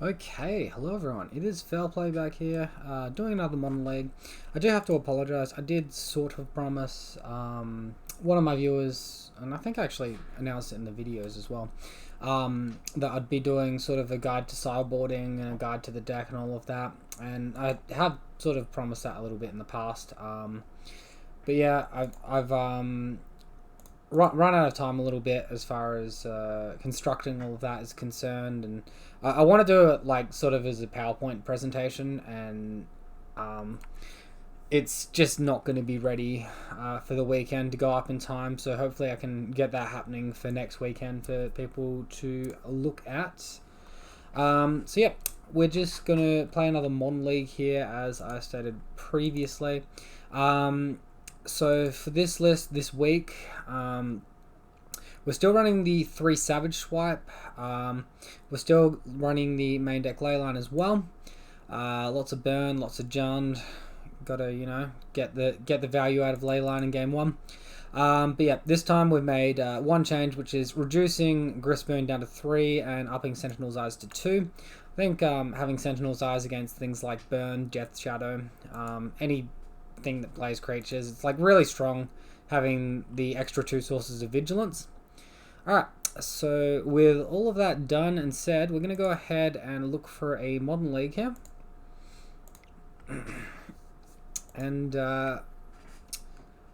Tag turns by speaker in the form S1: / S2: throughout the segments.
S1: Okay, hello everyone. It is Fair Play back here, doing another Modern League. I do have to apologise. I did sort of promise one of my viewers, and I think I actually announced it in the videos as well, that I'd be doing sort of a guide to sideboarding and a guide to the deck and all of that. And I have sort of promised that a little bit in the past. But yeah, I've run out of time a little bit as far as constructing all of that is concerned, and I want to do it like sort of as a PowerPoint presentation, and it's just not going to be ready for the weekend to go up in time, so hopefully I can get that happening for next weekend for people to look at. So yeah, we're just going to play another Modern League here as I stated previously. So for this list this week, we're still running the 3 Savage Swipe. We're still running the main deck Leyline as well. Lots of burn, lots of Jund. Gotta, get the value out of Leyline in game 1. But yeah, this time we've made one change, which is reducing Griselshoal down to 3 and upping Sentinel's Eyes to 2. I think having Sentinel's Eyes against things like Burn, Death Shadow, anything that plays creatures, it's like really strong having the extra 2 sources of vigilance. Alright, so with all of that done and said, we're going to go ahead and look for a Modern League here. And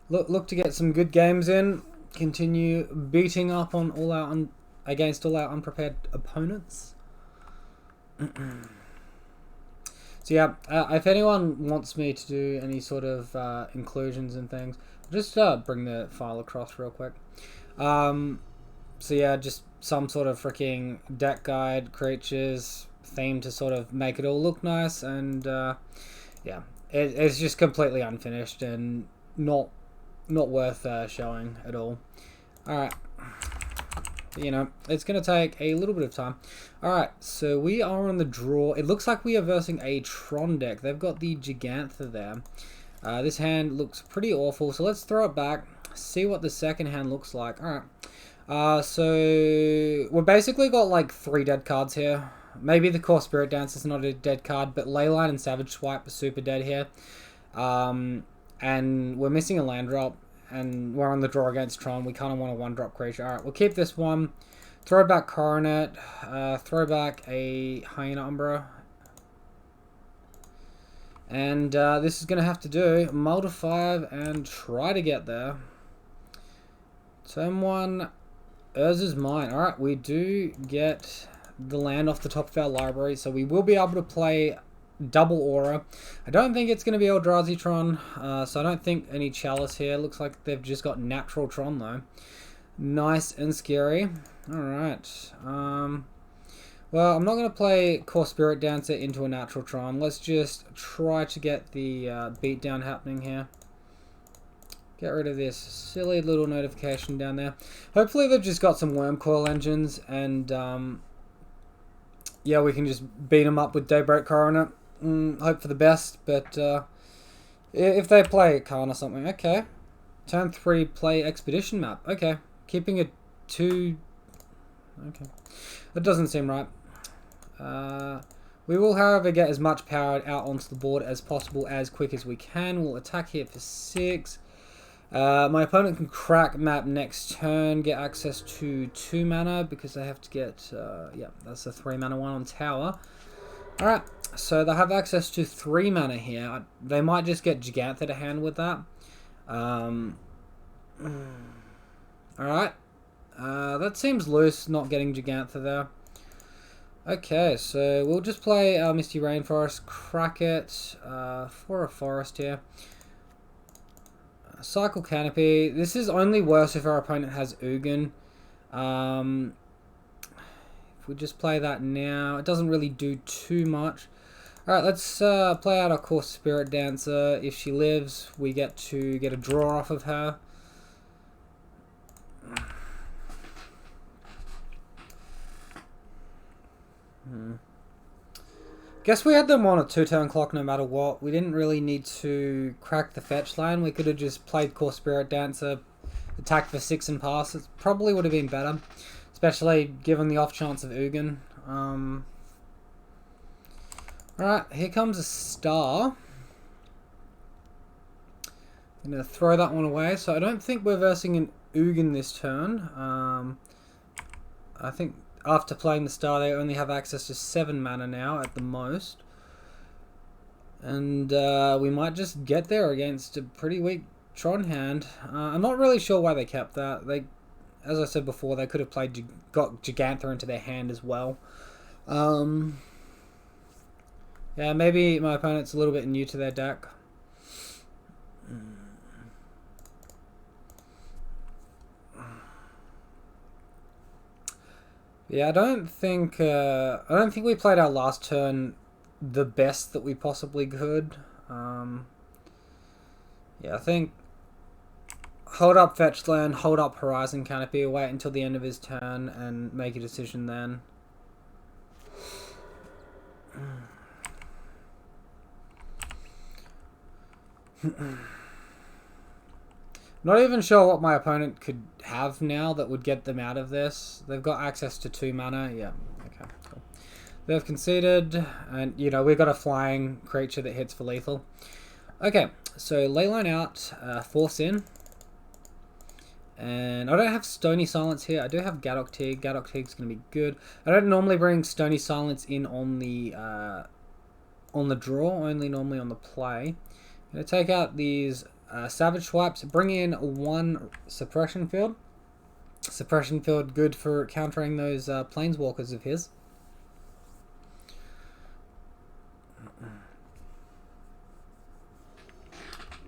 S1: look to get some good games in. Continue beating up on against all our unprepared opponents. So yeah, if anyone wants me to do any sort of inclusions and things, I'll just bring the file across real quick. So yeah, just some sort of freaking deck guide, creatures, theme to sort of make it all look nice, and yeah, it's just completely unfinished and not worth showing at all. Alright, it's going to take a little bit of time. Alright, so we are on the draw. It looks like we are versing a Tron deck. They've got the Gigantha there. This hand looks pretty awful, so let's throw it back, see what the second hand looks like. Alright, so we've basically got like 3 dead cards here. Maybe the Core Spirit Dance is not a dead card, but Leyline and Savage Swipe are super dead here. And we're missing a land drop, and we're on the draw against Tron. We kind of want a 1-drop creature. Alright, we'll keep this one. Throw back Coronet. Throw back a Hyena Umbra. And this is going to have to do. Mull to 5 and try to get there. Turn 1. Urza's Mine. Alright, we do get the land off the top of our library, so we will be able to play double Aura. I don't think it's going to be Eldrazi Tron, so I don't think any Chalice here. Looks like they've just got natural Tron though. Nice and scary. Alright. Well, I'm not going to play Core Spirit Dancer into a natural Tron. Let's just try to get the beatdown happening here. Get rid of this silly little notification down there. Hopefully they've just got some Worm Coil engines, and yeah, we can just beat them up with Daybreak Coronet. Hope for the best, but if they play Khan or something, okay. Turn 3, play Expedition Map. Okay, keeping it 2. Okay, that doesn't seem right. We will, however, get as much power out onto the board as possible as quick as we can. We'll attack here for 6. My opponent can crack map next turn, get access to 2 mana because they have to get, yeah, that's a 3 mana one on tower. Alright, so they have access to 3 mana here. They might just get Gigantha to hand with that. Alright, that seems loose, not getting Gigantha there. Okay, so we'll just play Misty Rainforest, crack it for a forest here. Cycle Canopy. This is only worse if our opponent has Ugin. If we just play that now, it doesn't really do too much. Alright, let's play out our Core Spirit Dancer. If she lives, we get to get a draw off of her. Guess we had them on a 2-turn clock no matter what. We didn't really need to crack the fetch line. We could have just played Core Spirit Dancer, attacked for 6 and pass. It probably would have been better, especially given the off chance of Ugin. Alright, here comes a star. I'm going to throw that one away. So I don't think we're versing an Ugin this turn. I think after playing the star, they only have access to 7 mana now at the most. And we might just get there against a pretty weak Tron hand. I'm not really sure why they kept that. They, as I said before, they could have got Gigantha into their hand as well. Yeah, maybe my opponent's a little bit new to their deck. Yeah, I don't think we played our last turn the best that we possibly could. Yeah, I think hold up fetch land, hold up Horizon Canopy, wait until the end of his turn and make a decision then. Not even sure what my opponent could have now that would get them out of this. They've got access to 2 mana. Yeah, okay, cool. They've conceded, and you know, we've got a flying creature that hits for lethal. Okay, so Leyline out, Force in. And I don't have Stony Silence here. I do have Gadok Tig. Gadok Tig's going to be good. I don't normally bring Stony Silence in on the draw, only normally on the play. I'm going to take out these Savage Swipes, bring in 1 Suppression Field. Suppression Field good for countering those Planeswalkers of his.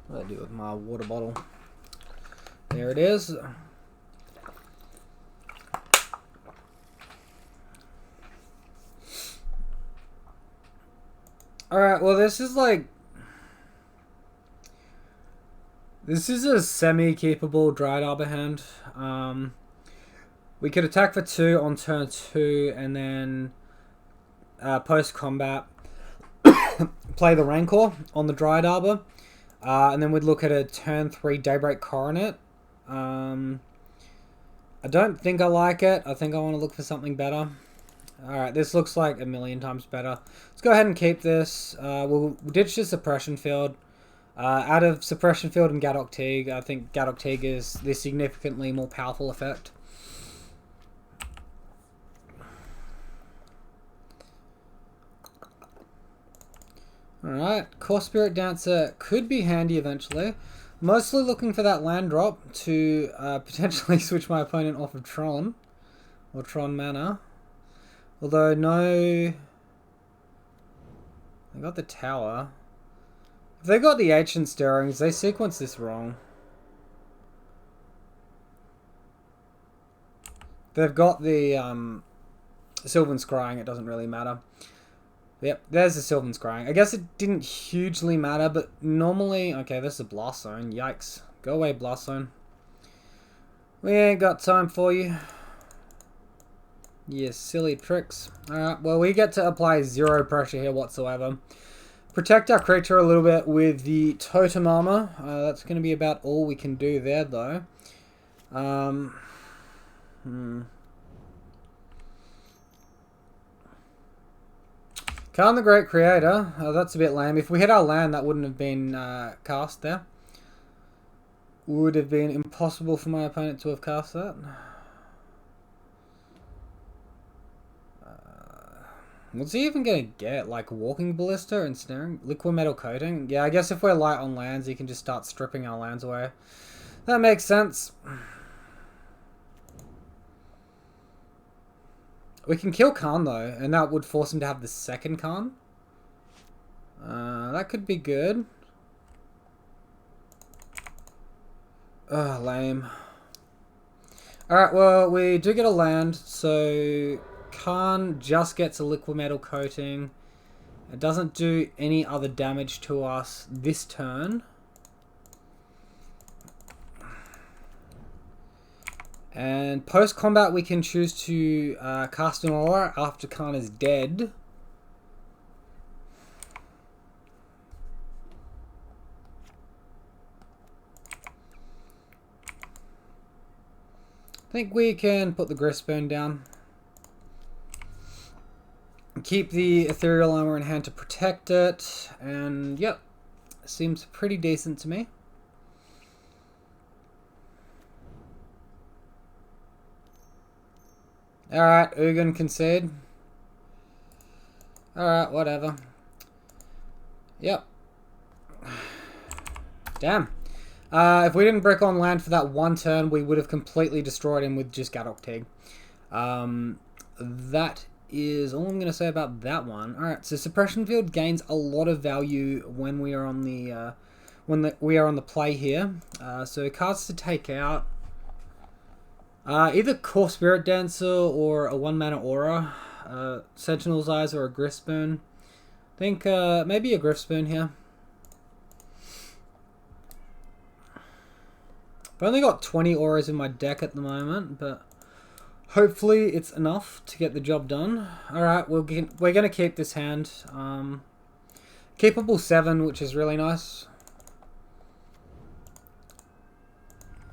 S1: What do I do with my water bottle? There it is. Alright, well this is a semi-keepable Dryad Arbor hand. We could attack for 2 on turn 2 and then post-combat play the Rancor on the Dryad Arbor. And then we'd look at a turn 3 Daybreak Coronet. I don't think I like it. I think I want to look for something better. Alright, this looks like a million times better. Let's go ahead and keep this. We'll ditch the Suppression Field. Out of Suppression Field and Gadok Tig, I think Gadok Tig is the significantly more powerful effect. Alright, Core Spirit Dancer could be handy eventually. Mostly looking for that land drop to potentially switch my opponent off of Tron. Or Tron mana. Although, no... They got the tower. If they got the Ancient Stirrings, they sequence this wrong. They've got the Sylvan Scrying, it doesn't really matter. Yep, there's the Sylvan Scrying. I guess it didn't hugely matter, but normally... Okay, this is a Blast Zone. Yikes. Go away, Blast Zone. We ain't got time for you. You silly tricks. Alright, well, we get to apply 0 pressure here whatsoever. Protect our creature a little bit with the Totem Armor. That's going to be about all we can do there, though. Khan the Great Creator. That's a bit lame. If we hit our land, that wouldn't have been cast there. Would have been impossible for my opponent to have cast that. What's he even going to get? Like Walking Ballista and Snaring? Liquid Metal Coating? Yeah, I guess if we're light on lands, he can just start stripping our lands away. That makes sense. We can kill Khan though, and that would force him to have the second Khan. That could be good. Ugh, lame. Alright, well, we do get a land, so Khan just gets a Liquid Metal Coating. It doesn't do any other damage to us this turn. And post-combat, we can choose to cast an aura after Khan is dead. I think we can put the Grisburn down. Keep the ethereal armor in hand to protect it, and yep, seems pretty decent to me. Alright, Ugin concede. Alright, whatever. Yep. Damn. If we didn't brick on land for that one turn, we would have completely destroyed him with just Gadok Tig. That is all I'm going to say about that one. Alright, so Suppression Field gains a lot of value when we are on the we are on the play here. So cards to take out. Either Core Spirit Dancer or a 1-mana Aura. Sentinel's Eyes or a Griffspoon. I think maybe a Griffspoon here. I've only got 20 auras in my deck at the moment, but hopefully it's enough to get the job done. Alright, we're going to keep this hand. Capable 7, which is really nice.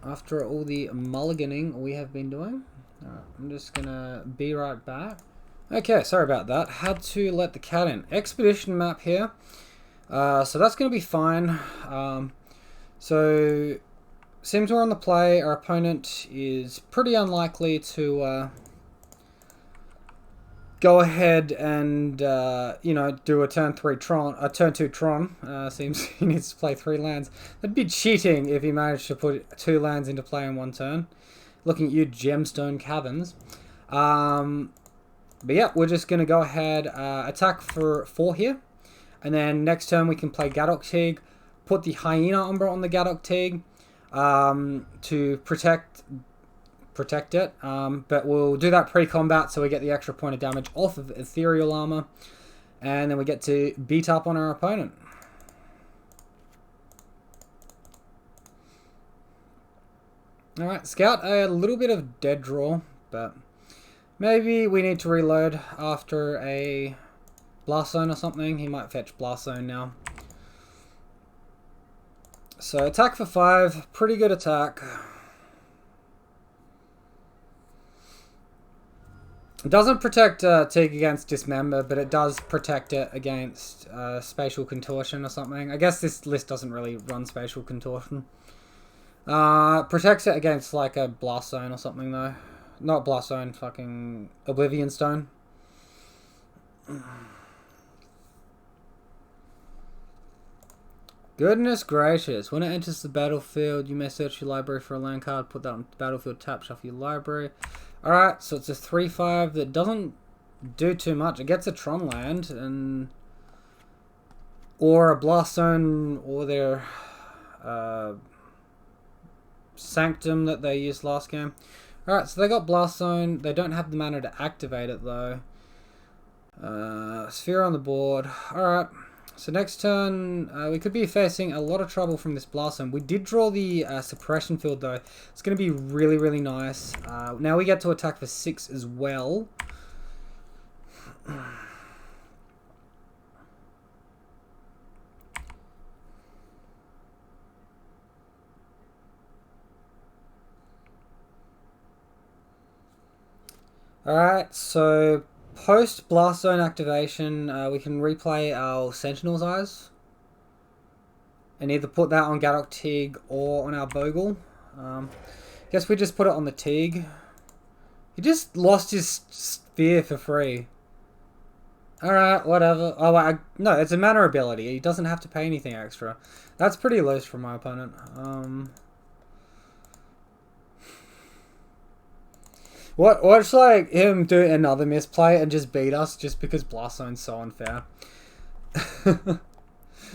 S1: After all the mulliganing we have been doing. Alright, I'm just going to be right back. Okay, sorry about that. Had to let the cat in. Expedition map here. So that's going to be fine. So seems we're on the play. Our opponent is pretty unlikely to go ahead and you know, do a turn 3 Tron, a turn 2 Tron. Seems he needs to play 3 lands. That'd be cheating if he managed to put 2 lands into play in 1 turn. Looking at you, Gemstone Caverns. But yeah, we're just going to go ahead, attack for 4 here. And then next turn we can play Gadok Tig, put the Hyena Umbra on the Gadok Tig to protect it. But we'll do that pre-combat so we get the extra point of damage off of Ethereal Armor. And then we get to beat up on our opponent. Alright, Scout, a little bit of dead draw, but maybe we need to reload after a Blast Zone or something. He might fetch Blast Zone now. So attack for 5, pretty good attack. It doesn't protect Tig against Dismember, but it does protect it against Spatial Contortion or something. I guess this list doesn't really run Spatial Contortion. Protects it against like a Blast Zone or something though. Not Blast Zone, fucking Oblivion Stone. Goodness gracious. When it enters the battlefield, you may search your library for a land card, put that on the battlefield, tap, shuffle your library. Alright, so it's a 3/5 that doesn't do too much. It gets a Tron land, and or a Blast Zone, or their Sanctum that they used last game. Alright, so they got Blast Zone. They don't have the mana to activate it though. Sphere on the board. Alright. So next turn, we could be facing a lot of trouble from this Blast Zone. We did draw the Suppression Field though. It's going to be really, really nice. Now we get to attack for 6 as well. Alright, so post Blast Zone activation, we can replay our Sentinel's Eyes. And either put that on Gadok Tig or on our Bogle. Guess we just put it on the Tig. He just lost his Sphere for free. Alright, whatever. Oh, no, it's a mana ability. He doesn't have to pay anything extra. That's pretty loose from my opponent. Watch like him do another misplay and just beat us just because Blast Zone's so unfair.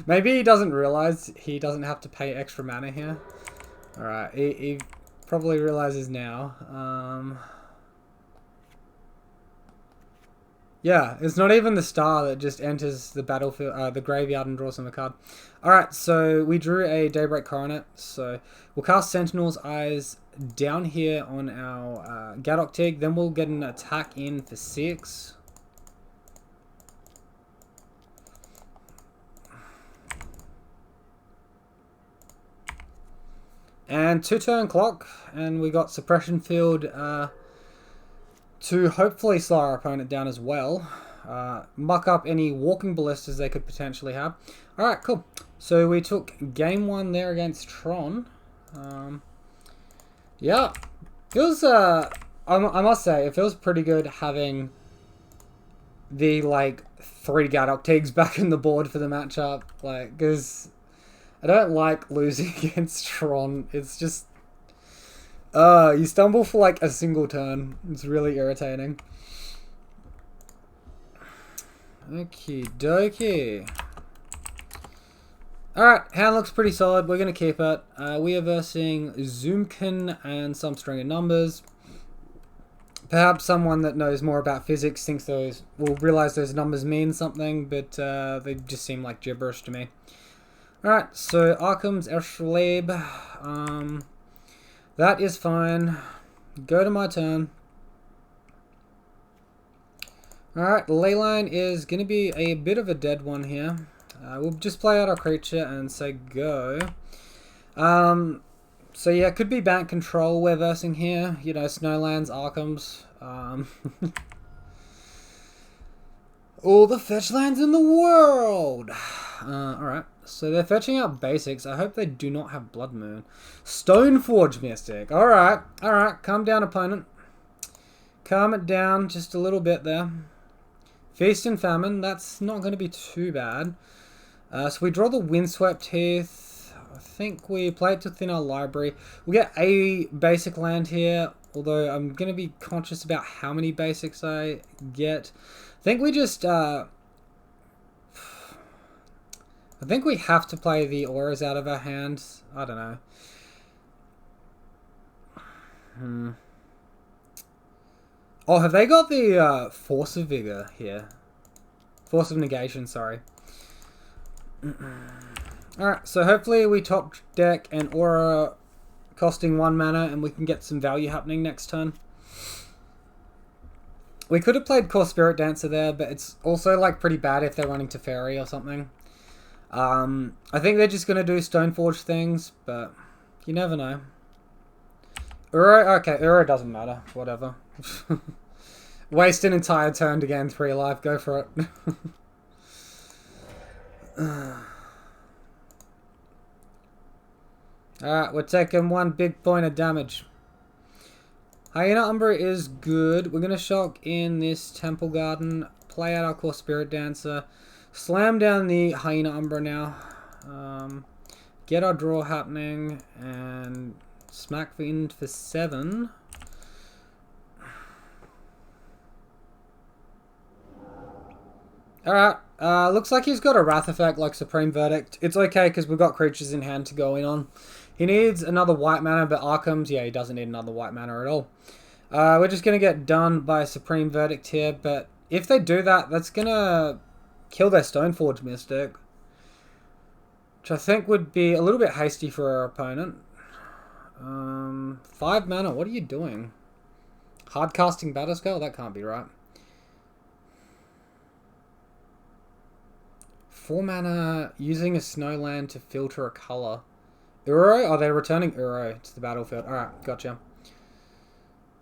S1: Maybe he doesn't realize he doesn't have to pay extra mana here. Alright, he probably realizes now. Yeah, it's not even the star that just enters the battlefield, the graveyard and draws him a card. Alright, so we drew a Daybreak Coronet. So we'll cast Sentinel's Eyes down here on our Gadok Tig. Then we'll get an attack in for 6. And 2-turn clock. And we got Suppression Field to hopefully slow our opponent down as well. muck up any walking ballistas they could potentially have. Alright, cool. So we took game 1 there against Tron. Yeah, feels, I must say, it feels pretty good having the, like, 3 Gadok Tigs back in the board for the matchup. Like, because I don't like losing against Tron. It's just, you stumble for, like, a single turn. It's really irritating. Okie dokie. Alright, hand looks pretty solid. We're going to keep it. We are versing Zoomkin and some string of numbers. Perhaps someone that knows more about physics thinks those will realize those numbers mean something, but they just seem like gibberish to me. Alright, so Arkham's Erschleb. That is fine. Go to my turn. Alright, Leyline is going to be a bit of a dead one here. We'll just play out our creature and say go. So yeah, it could be Bant control we're versing here. You know, Snowlands, Arkhams. All the fetch lands in the world! Alright, so they're fetching out basics. I hope they do not have Blood Moon. Stoneforge Mystic. Alright, alright. Calm down, opponent. Calm it down just a little bit there. Feast and Famine. That's not going to be too bad. So we draw the Windswept Heath. I think we play it to thin our library. We'll get a basic land here, although I'm going to be conscious about how many basics I get. I think we just... I think we have to play the auras out of our hands. I don't know. Oh, have they got the Force of Vigor here? Force of Negation, sorry. Alright, so hopefully we top deck an aura costing 1 mana and we can get some value happening next turn. We could have played Core Spirit Dancer there, but it's also like pretty bad if they're running Teferi or something. I think they're just going to do Stoneforge things, but you never know. Uro, okay, Uro doesn't matter, whatever. Waste an entire turn to gain 3 life, go for it. Alright, we're taking 1 big point of damage. Hyena Umbra is good. We're going to shock in this Temple Garden, play out our Core Spirit Dancer, slam down the Hyena Umbra now, get our draw happening, and smack in for 7. Alright, looks like he's got a Wrath effect like Supreme Verdict. It's okay because we've got creatures in hand to go in on. He needs another white mana, but Arkham's, yeah, he doesn't need another white mana at all. We're just going to get done by Supreme Verdict here, but if they do that, that's going to kill their Stoneforge Mystic. Which I think would be a little bit hasty for our opponent. 5 mana, what are you doing? Hard casting Batterskull? That can't be right. 4 mana, using a Snowland to filter a colour. Uro? Oh, they're returning Uro to the battlefield. Alright, gotcha.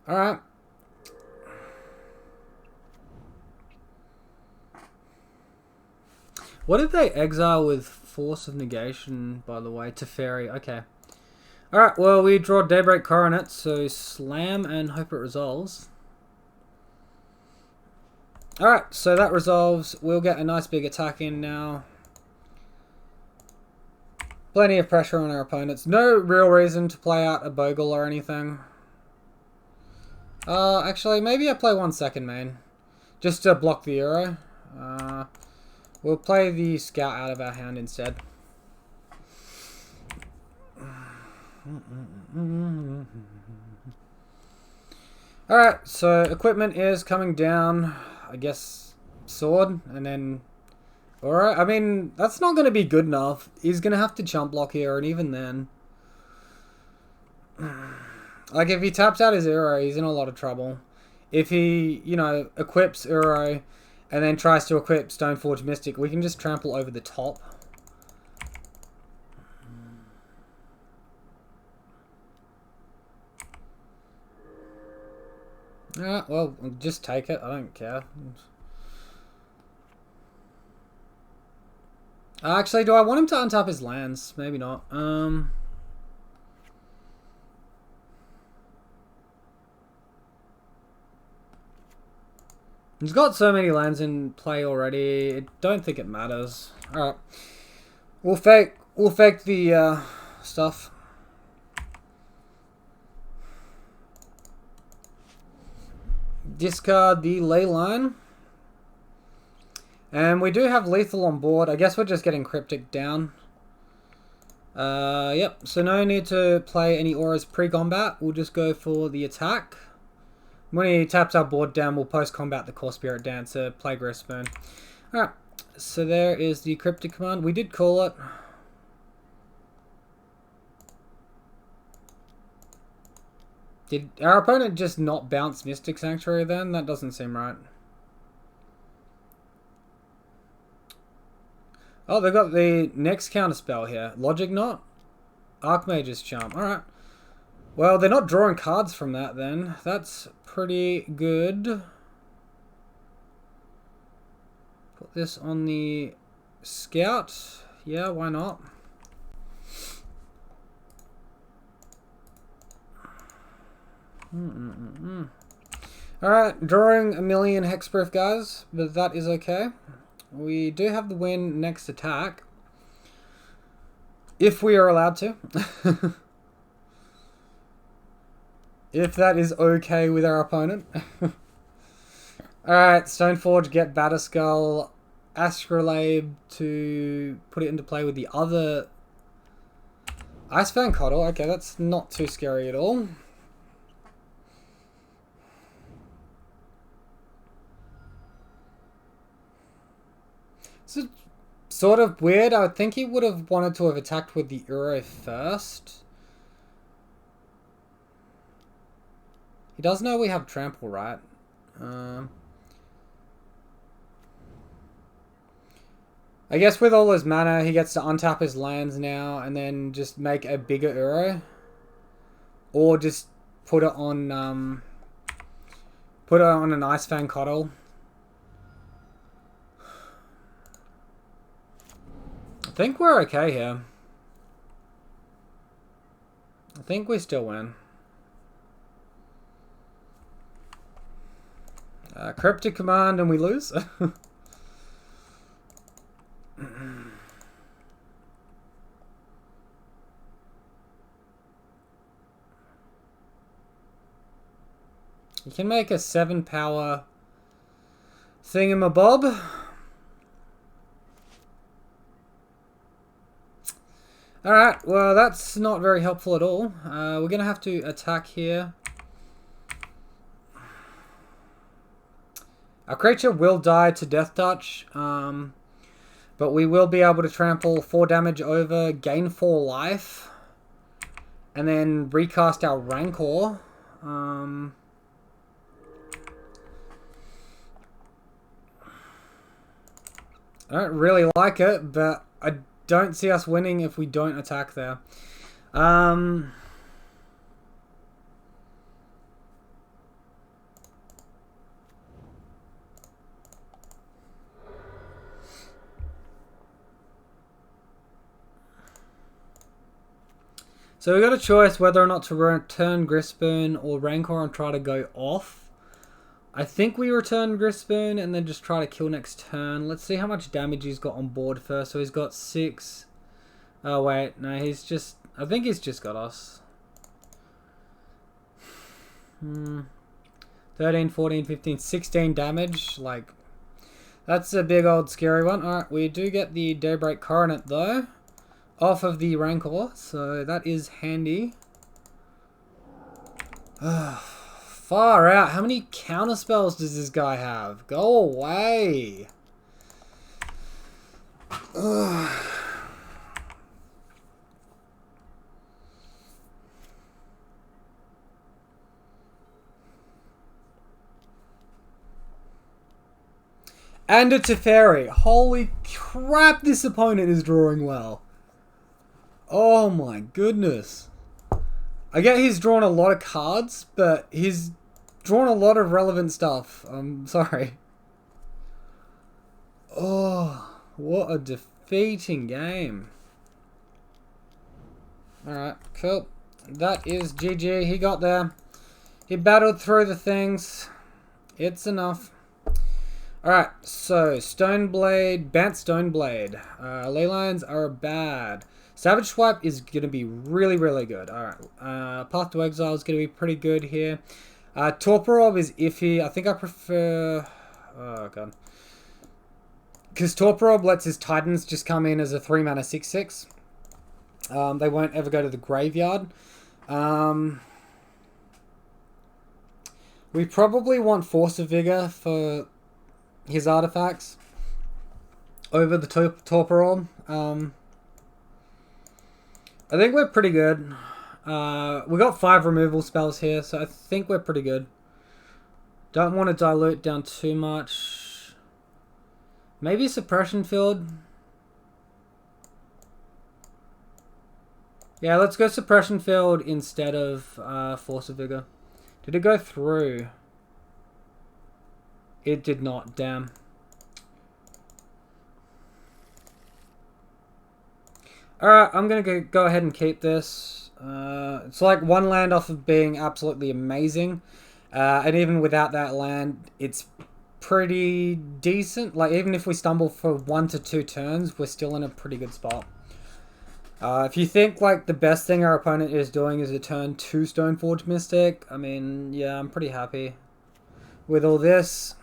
S1: Alright. What did they exile with Force of Negation, by the way? Teferi, okay. Alright, well, we draw Daybreak Coronet, so slam and hope it resolves. Alright, so that resolves. We'll get a nice big attack in now. Plenty of pressure on our opponents. No real reason to play out a Bogle or anything. Actually, maybe I play 1 second main. Just to block the Euro. We'll play the Scout out of our hand instead. Alright, so equipment is coming down. I guess sword, and then... Alright, I mean, that's not going to be good enough. He's going to have to chump block here, and even then... Like, if he taps out his Uro, he's in a lot of trouble. If he, you know, equips Uro, and then tries to equip Stoneforge Mystic, we can just trample over the top. Alright, well, just take it. I don't care. Actually, do I want him to untap his lands? Maybe not. He's got so many lands in play already. I don't think it matters. Alright. We'll fake the stuff. Discard the ley line. And we do have lethal on board. I guess we're just getting cryptic down. Yep. So no need to play any auras pre-combat. We'll just go for the attack. When he taps our board down, we'll post-combat the Core Spirit Dancer, play Griselshoal. Alright. So there is the cryptic command. We did call it. Did our opponent just not bounce Mystic Sanctuary then? That doesn't seem right. Oh, they've got the next counterspell here. Logic Knot? Archmage's Charm. Alright. Well, they're not drawing cards from that then. That's pretty good. Put this on the Scout. Yeah, why not? Alright, drawing a million hexproof, guys, but that is okay. We do have the win next attack. If we are allowed to. If that is okay with our opponent. Alright, Stoneforge, get Batterskull, Astrolabe to put it into play with the other Icefang Coddle. Okay, that's not too scary at all. It's sort of weird. I would think he would have wanted to have attacked with the Uro first. He does know we have Trample, right? I guess with all his mana, he gets to untap his lands now and then just make a bigger Uro. Or just put it on an Icefang Coddle. I think we're okay here. I think we still win. Cryptic command and we lose. You can make a 7-power thingamabob. Alright, well that's not very helpful at all. We're going to have to attack here. Our creature will die to Death Touch, but we will be able to trample 4 damage over, gain 4 life, and then recast our Rancor. I don't really like it, but I don't see us winning if we don't attack there. So we got a choice whether or not to return Griselshoal or Rancor and try to go off. I think we return Griselshoal and then just try to kill next turn. Let's see how much damage he's got on board first. So he's got 6. Oh wait, no, he's just... I think he's just got us. 13, 14, 15, 16 damage. Like, that's a big old scary one. Alright, we do get the Daybreak Coronet though. Off of the Rancor, so that is handy. Far out. How many counterspells does this guy have? Go away. And a Teferi. Holy crap, this opponent is drawing well. Oh my goodness. I get he's drawn a lot of cards, but he's drawn a lot of relevant stuff. I'm sorry. Oh, What a defeating game. Alright, cool. That is GG. He got there. He battled through the things. It's enough. Alright, so Stoneblade, Bant Stoneblade. Ley lines are bad. Savage Swipe is going to be really, really good. Alright, Path to Exile is going to be pretty good here. Torpor Orb is iffy. I think I prefer... Oh, God. Because Torpor Orb lets his Titans just come in as a 3-mana 6/6. They won't ever go to the graveyard. We probably want Force of Vigor for his artifacts over the Torpor Orb. I think we're pretty good. We got 5 removal spells here, so I think we're pretty good. Don't want to dilute down too much. Maybe Suppression Field. Yeah, let's go Suppression Field instead of Force of Vigor. Did it go through? It did not, damn. Alright, I'm going to go ahead and keep this. It's like 1 land off of being absolutely amazing. And even without that land, it's pretty decent. Like, even if we stumble for 1 to 2 turns, we're still in a pretty good spot. If you think, like, the best thing our opponent is doing is a turn 2 Stoneforge Mystic, I mean, yeah, I'm pretty happy with all this.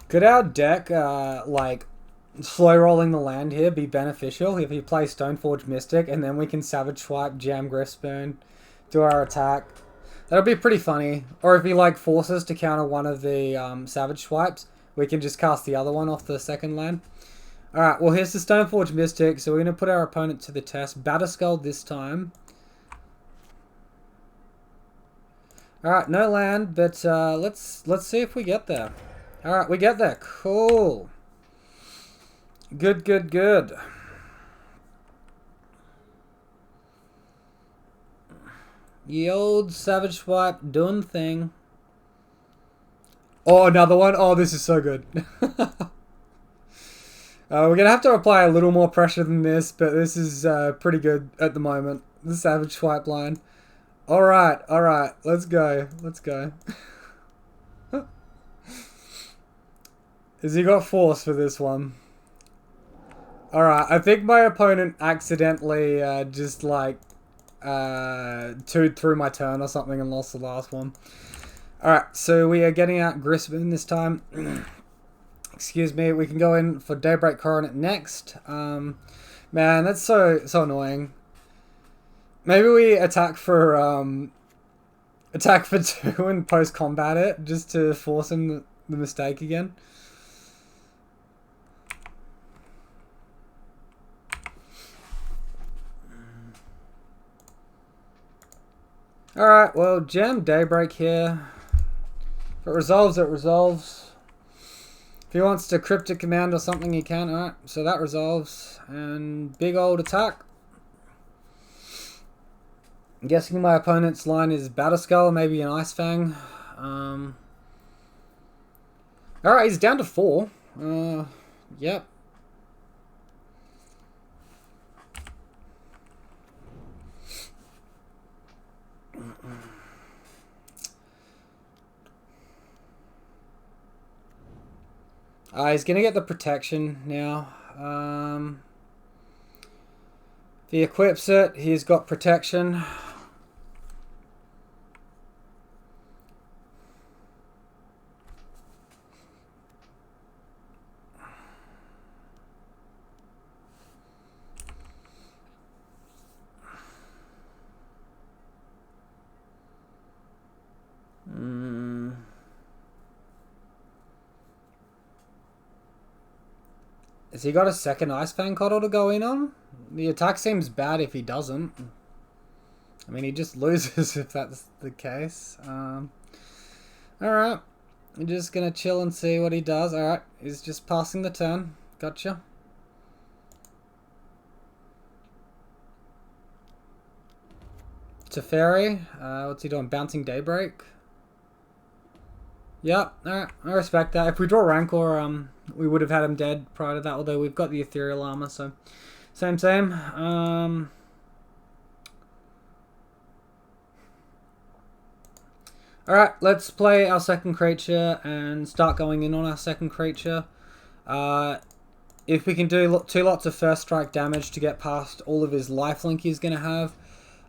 S1: Could our deck, like, slow rolling the land here be beneficial if you play Stoneforge Mystic and then we can Savage Swipe, Jam Griffspoon, do our attack? That'll be pretty funny. Or if he, like, forces to counter one of the Savage Swipes, we can just cast the other one off the second land. Alright, well, here's the Stoneforge Mystic, so we're going to put our opponent to the test. Batterskull this time. Alright, no land, but let's see if we get there. Alright, we get there. Cool. Good, good, good. Ye old Savage Swipe doing thing. Oh, another one. Oh, this is so good. We're going to have to apply a little more pressure than this, but this is pretty good at the moment. The Savage Swipe line. Alright, alright. Let's go. Let's go. Has he got force for this one? Alright, I think my opponent accidentally just like 2'd through my turn or something and lost the last one. Alright, so we are getting out Griffspoon this time. Excuse me, we can go in for Daybreak Coronet next. Man, that's so annoying. Maybe we attack for 2 and post-combat it, just to force him the mistake again. Alright, well, Jam Daybreak here. If it resolves, it resolves. If he wants to Cryptic Command or something, he can. Alright, so that resolves. And big old attack. I'm guessing my opponent's line is Batterskull, maybe an Ice Fang. Alright, he's down to 4. Yep. He's going to get the protection now. If he equips it, he's got protection. Has he got a second Ice Fang Coddle to go in on? The attack seems bad if he doesn't. I mean, he just loses if that's the case. Alright. I'm just going to chill and see what he does. Alright, he's just passing the turn. Gotcha. Teferi. What's he doing? Bouncing Daybreak. Yep, alright, I respect that. If we draw Rancor, we would have had him dead prior to that, although we've got the Ethereal Armor, so same. Alright, let's play our second creature and start going in on our second creature. If we can do 2 lots of first strike damage to get past all of his lifelink he's going to have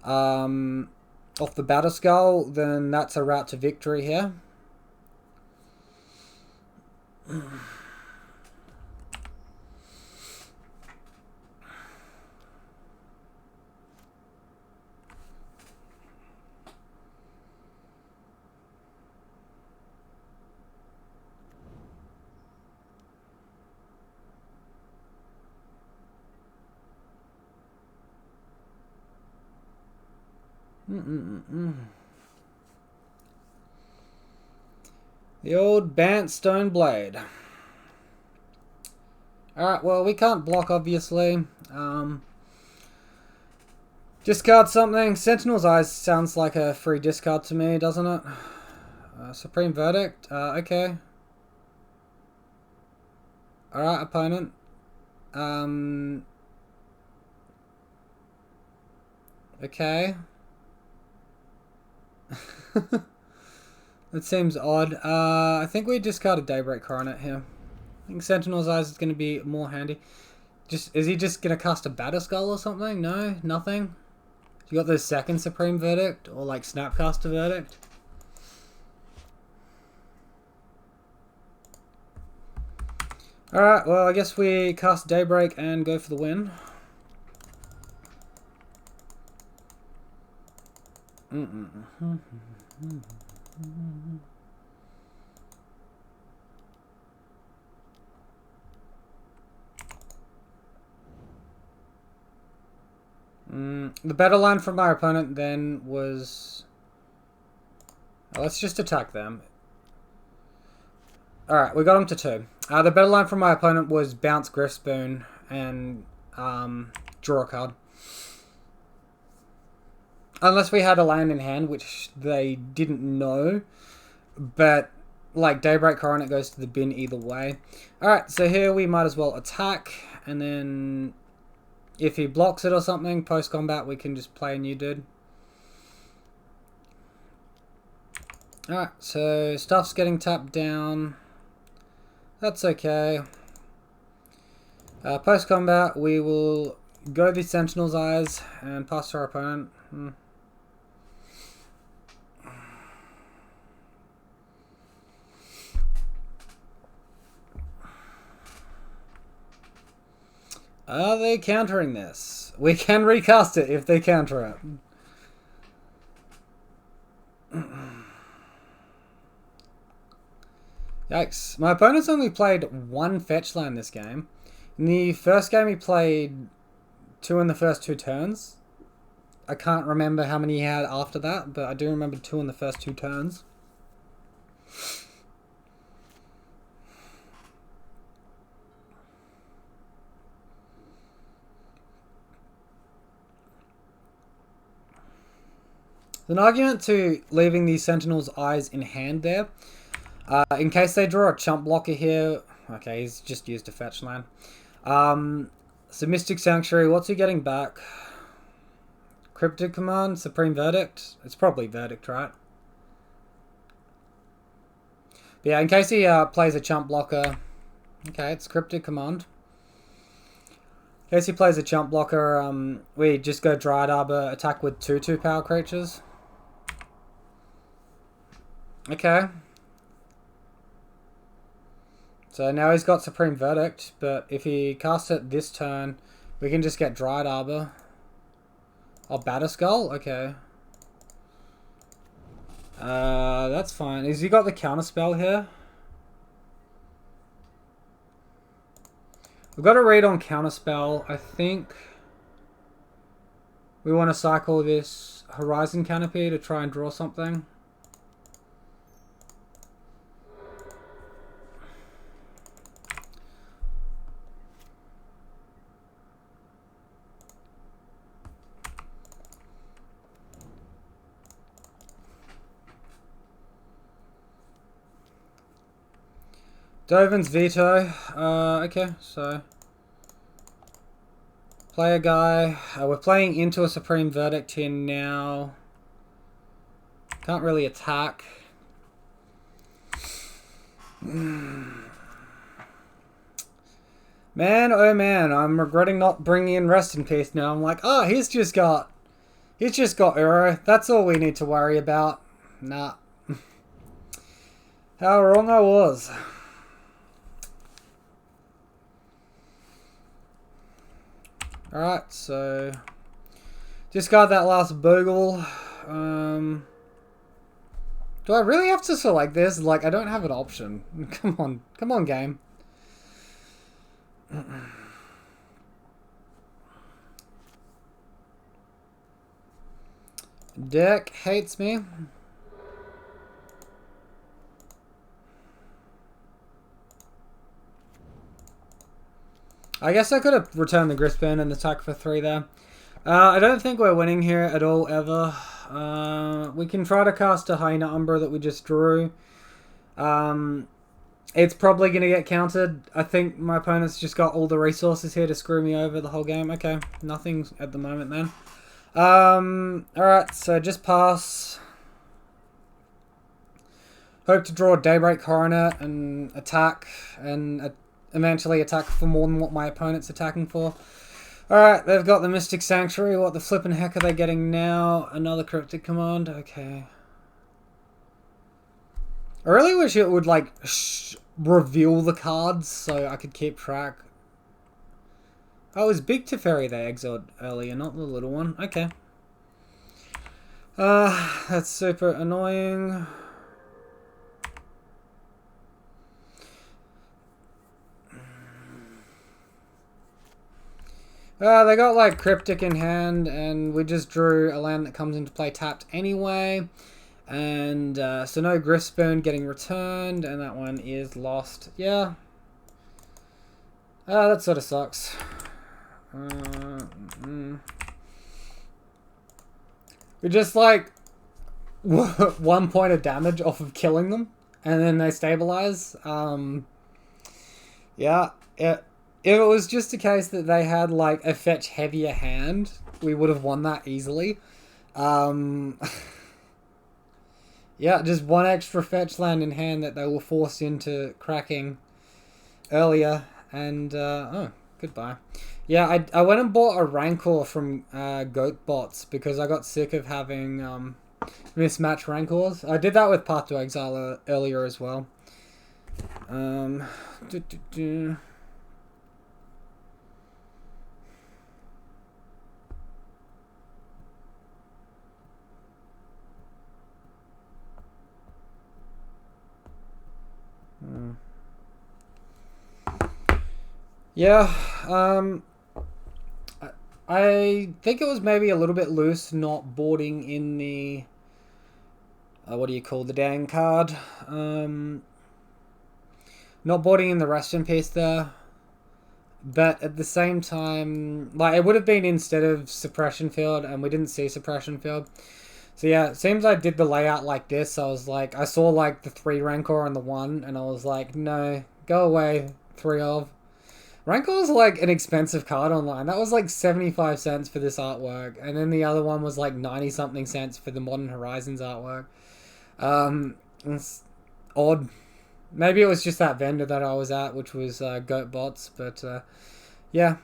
S1: off the Battle Skull, then that's a route to victory here. The old Bant Stoneblade. Alright, well, we can't block, obviously. Discard something. Sentinel's Eyes sounds like a free discard to me, doesn't it? Supreme Verdict. Okay. Alright, opponent. Okay. That seems odd. I think we discarded Daybreak Coronet here. I think Sentinel's Eyes is going to be more handy. Is he just going to cast a Battle Skull or something? No? Nothing? You got the second Supreme Verdict? Or like Snapcaster Verdict? Alright, well I guess we cast Daybreak and go for the win. The battle line from my opponent then was... let's just attack them. Alright, we got him to 2. The battle line from my opponent was bounce Griffspoon and draw a card. Unless we had a land in hand, which they didn't know. But, like, Daybreak Coronet goes to the bin either way. Alright, so here we might as well attack. And then, if he blocks it or something, post-combat, we can just play a new dude. Alright, so stuff's getting tapped down. That's okay. Post-combat, we will go the Sentinel's Eyes and pass to our opponent. Are they countering this? We can recast it if they counter it. Yikes. My opponent's only played 1 fetch land this game. In the first game he played 2 in the first 2 turns. I can't remember how many he had after that, but I do remember 2 in the first 2 turns. An argument to leaving the Sentinel's Eyes in hand there. In case they draw a chump blocker here. Okay, he's just used a fetch land. So Mystic Sanctuary, what's he getting back? Cryptic Command, Supreme Verdict. It's probably Verdict, right? But yeah, in case he plays a chump blocker. Okay, it's Cryptic Command. In case he plays a chump blocker, we just go Dryad Arbor, attack with 2/2 power creatures. Okay. So now he's got Supreme Verdict, but if he casts it this turn, we can just get Dryad Arbor. Oh, Battle Skull? Okay. That's fine. Has he got the counterspell here? We've got to read on counterspell. I think we want to cycle this Horizon Canopy to try and draw something. Dovin's veto. Okay, so play a guy. We're playing into a Supreme Verdict here now. Can't really attack. Man, oh man, I'm regretting not bringing in Rest in Peace now. I'm like, oh, he's just got Uro. That's all we need to worry about. Nah. How wrong I was. Alright, so just got that last Bogle. Do I really have to select this? Like, I don't have an option. Come on, game. Deck hates me. I guess I could have returned the Grispan and attack for 3 there. I don't think we're winning here at all, ever. We can try to cast a Hyena Umbra that we just drew. It's probably going to get countered. I think my opponent's just got all the resources here to screw me over the whole game. Okay, nothing at the moment then. Alright, so just pass. Hope to draw Daybreak Coronet and attack, and eventually attack for more than what my opponent's attacking for. Alright, they've got the Mystic Sanctuary. What the flippin' heck are they getting now? Another Cryptic Command? Okay. I really wish it would, like, reveal the cards so I could keep track. Oh, it was Big Teferi they exiled earlier, not the little one. Okay. That's super annoying. They got like Cryptic in hand, and we just drew a land that comes into play tapped anyway. And so no Griselshoal getting returned, and that one is lost. Yeah. That sort of sucks. We just like 1 point of damage off of killing them, and then they stabilize. Yeah. If it was just a case that they had, like, a fetch heavier hand, we would have won that easily. Yeah, just 1 extra fetch land in hand that they were forced into cracking earlier. And, oh, goodbye. Yeah, I went and bought a Rancor from Goat Bots because I got sick of having mismatched Rancors. I did that with Path to Exile earlier as well. Yeah, I think it was maybe a little bit loose not boarding in the, what do you call the dang card? Not boarding in the Rest in Peace there. But at the same time, like, it would have been instead of Suppression Field, and we didn't see Suppression Field. So yeah, it seems I did the layout like this. I was like, I saw like the 3 Rancor and the 1, and I was like, no, go away, 3 of. Rancor's like an expensive card online. That was like 75 cents for this artwork. And then the other one was like 90 something cents for the Modern Horizons artwork. It's odd. Maybe it was just that vendor that I was at, which was Goat Bots. But yeah.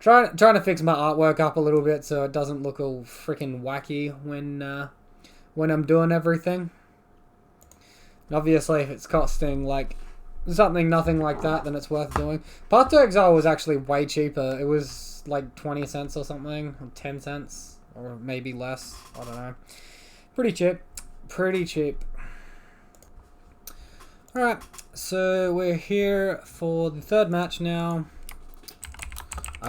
S1: Trying to fix my artwork up a little bit so it doesn't look all freaking wacky when I'm doing everything. And obviously if it's costing like nothing like that, then it's worth doing. Path to Exile was actually way cheaper. It was like 20 cents or something, or 10 cents, or maybe less. I don't know. Pretty cheap. Pretty cheap. Alright, so we're here for the 3rd match now.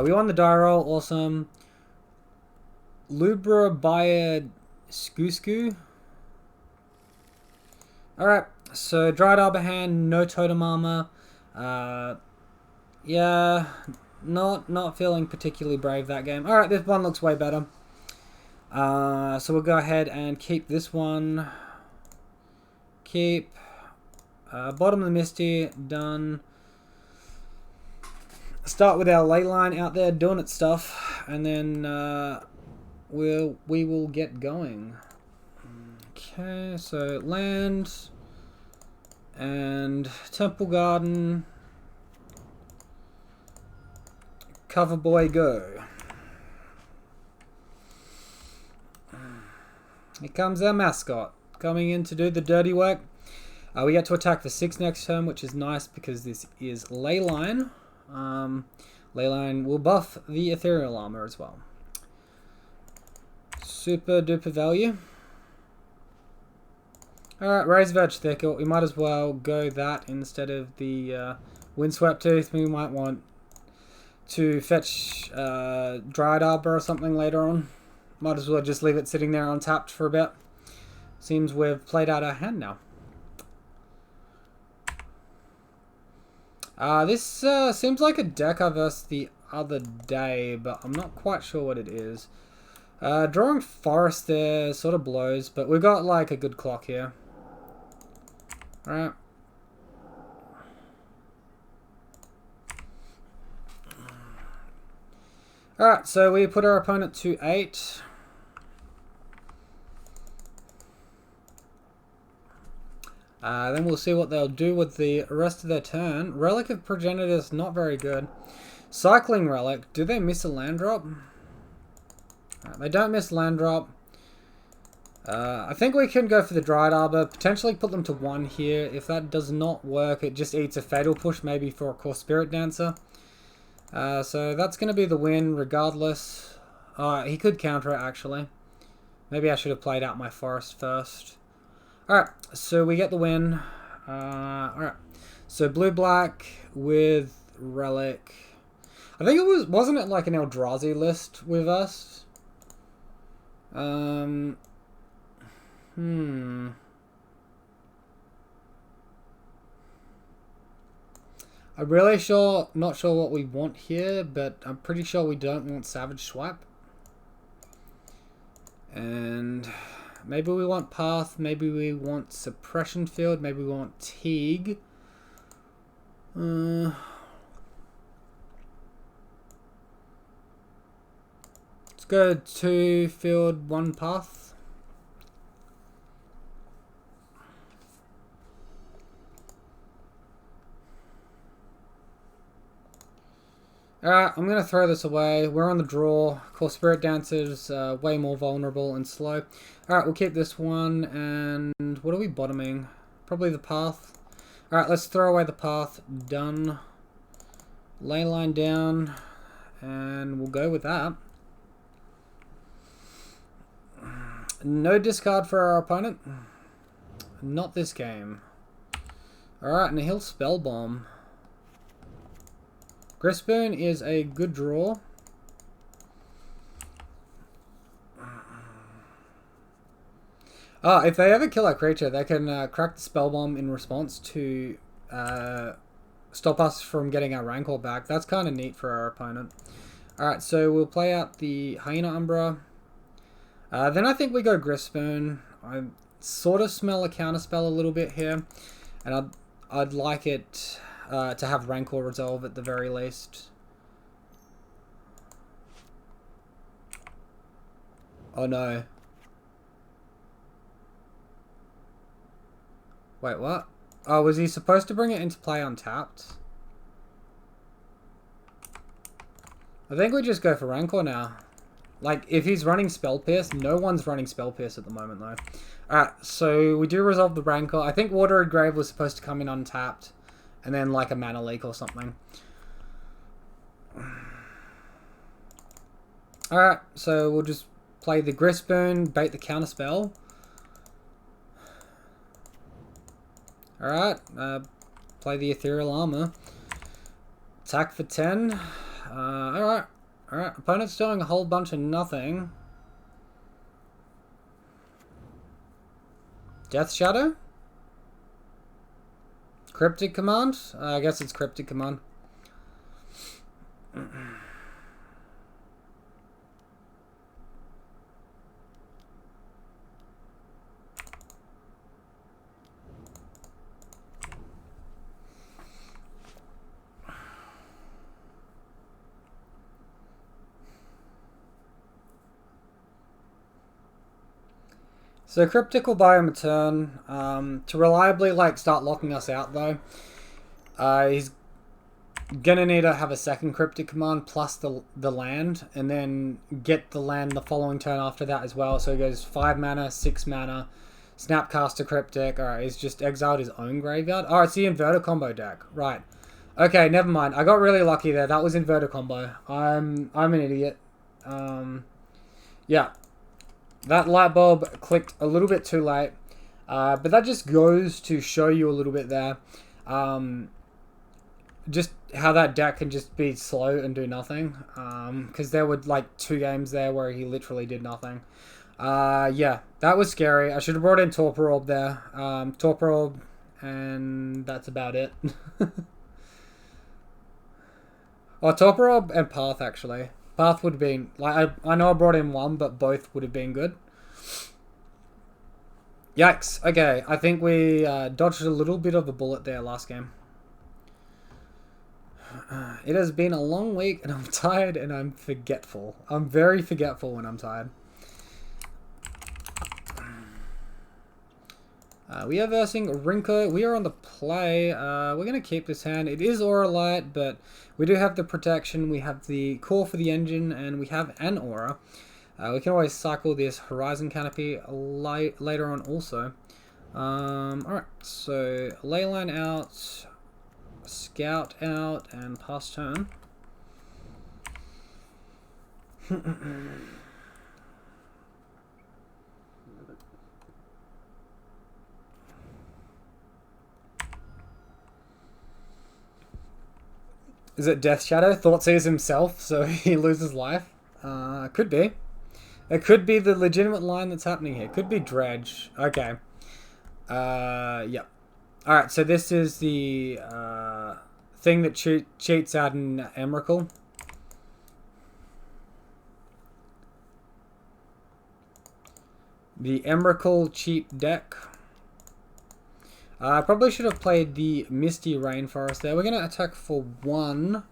S1: We won the die roll, awesome. Lubra Baya Skusku. Alright. So, Dried Arbor Hand, no Totem Armor. Yeah, not feeling particularly brave that game. Alright, this one looks way better. So we'll go ahead and keep this one. Keep. Bottom of the Misty, done. Start with our ley line out there doing its stuff, and then we will get going. Okay, so land and Temple Garden. Cover boy, go. Here comes our mascot, coming in to do the dirty work. We get to attack for 6 next turn, which is nice because this is Leyline. Leyline will buff the Ethereal Armor as well. Super duper value. Alright, Raise Veg Thicket. We might as well go that instead of the Windswept Tooth. We might want to fetch Dried Arbor or something later on. Might as well just leave it sitting there untapped for a bit. Seems we've played out our hand now. This seems like a deck I versed the other day, but I'm not quite sure what it is. Drawing Forest there sort of blows, but we've got like a good clock here. Alright. Alright, so we put our opponent to 8. Then we'll see what they'll do with the rest of their turn. Relic of Progenitors, not very good. Cycling Relic, do they miss a land drop? They don't miss land drop. I think we can go for the Dried Arbor, potentially put them to 1 here. If that does not work, it just eats a Fatal Push, maybe for a Core Spirit Dancer. So that's going to be the win regardless. He could counter it actually. Maybe I should have played out my Forest first. Alright, so we get the win. Alright, so blue-black with Relic. I think it wasn't it like an Eldrazi list with us? I'm really not sure what we want here, but I'm pretty sure we don't want Savage Swipe. And maybe we want Path, maybe we want Suppression Field, maybe we want Teague. Let's go 2 Field, 1 Path. Alright, I'm going to throw this away. We're on the draw. Core Spirit Dancer's way more vulnerable and slow. Alright, we'll keep this one. And what are we bottoming? Probably the Path. Alright, let's throw away the Path. Done. Leyline down. And we'll go with that. No discard for our opponent. Not this game. Alright, and he'll Spell Bomb. Grisboon is a good draw. If they ever kill a creature, they can crack the Spell Bomb in response to stop us from getting our Rancor back. That's kind of neat for our opponent. Alright, so we'll play out the Hyena Umbra. Then I think we go Grisboon. I sort of smell a counterspell a little bit here. And I'd like it to have Rancor Resolve at the very least. Oh no. Wait, what? Oh, was he supposed to bring it into play untapped? I think we just go for Rancor now. Like, if he's running Spell Pierce, no one's running Spell Pierce at the moment though. Alright, so we do resolve the Rancor. I think Watery Grave was supposed to come in untapped. And then like a Mana Leak or something. Alright, so we'll just play the Grisboon, bait the counterspell. Alright, play the Ethereal Armor. Attack for 10. Alright, opponent's doing a whole bunch of nothing. Death Shadow? Cryptic Command? I guess it's Cryptic Command. So Cryptic will buy him a turn. To reliably like start locking us out though, he's gonna need to have a second Cryptic command plus the land, and then get the land the following turn after that as well. So he goes 5 mana, 6 mana, Snapcaster Cryptic. Alright, he's just exiled his own graveyard. Oh, it's the Inverter combo deck. Right. Okay, never mind. I got really lucky there. That was Inverter combo. I'm an idiot. Yeah. That light bulb clicked a little bit too late. But that just goes to show you a little bit there. Just how that deck can just be slow and do nothing. Because there were like 2 games there where he literally did nothing. Yeah, that was scary. I should have brought in Torpor Orb there. Torpor Orb, and that's about it. Oh, Torpor Orb and Path actually. Path would have been, like, I know I brought in one, but both would have been good. Yikes. Okay, I think we dodged a little bit of a bullet there last game. It has been a long week, and I'm tired, and I'm forgetful. I'm very forgetful when I'm tired. We are versing Rinko. We are on the play. We're going to keep this hand. It is Aura Light, but we do have the protection. We have the core for the engine, and we have an Aura. We can always cycle this Horizon Canopy later on also. Alright, so Leyline out, Scout out, and pass turn. Is it Death Shadow? Thoughtsees himself, so he loses life? Could be. It could be the legitimate line that's happening here. Could be Dredge. Okay. Yep. Alright, so this is the thing that cheats out in Emrakul. The Emrakul cheap deck. I probably should have played the Misty Rainforest there. We're going to attack for one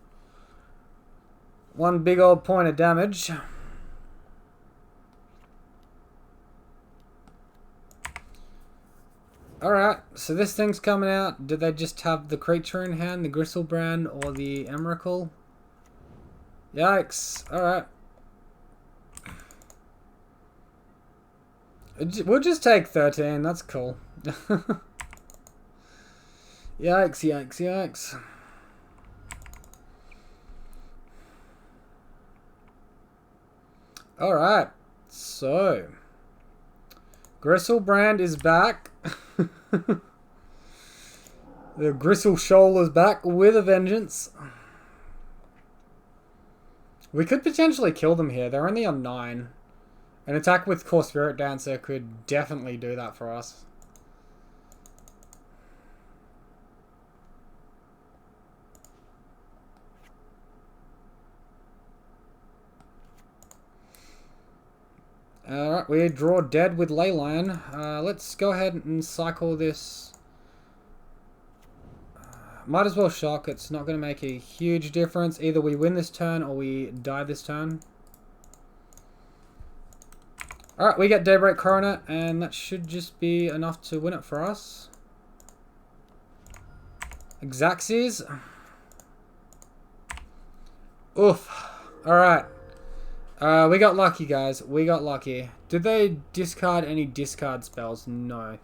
S1: big old point of damage. Alright, so this thing's coming out. Did they just have the creature in hand, the Griselshoal or the Emrakul? Yikes. Alright. We'll just take 13, that's cool. Yikes, yikes, yikes. Alright, so Griselshoal is back. The Griselshoal is back with a vengeance. We could potentially kill them here. They're only on 9. An attack with Core Spirit Dancer could definitely do that for us. Alright, we draw dead with Leyline. Let's go ahead and cycle this. Might as well shock. It's not going to make a huge difference. Either we win this turn or we die this turn. Alright, we get Daybreak Coronet, and that should just be enough to win it for us. Xaxes. Oof. Alright. We got lucky, guys. We got lucky. Did they discard any discard spells? No.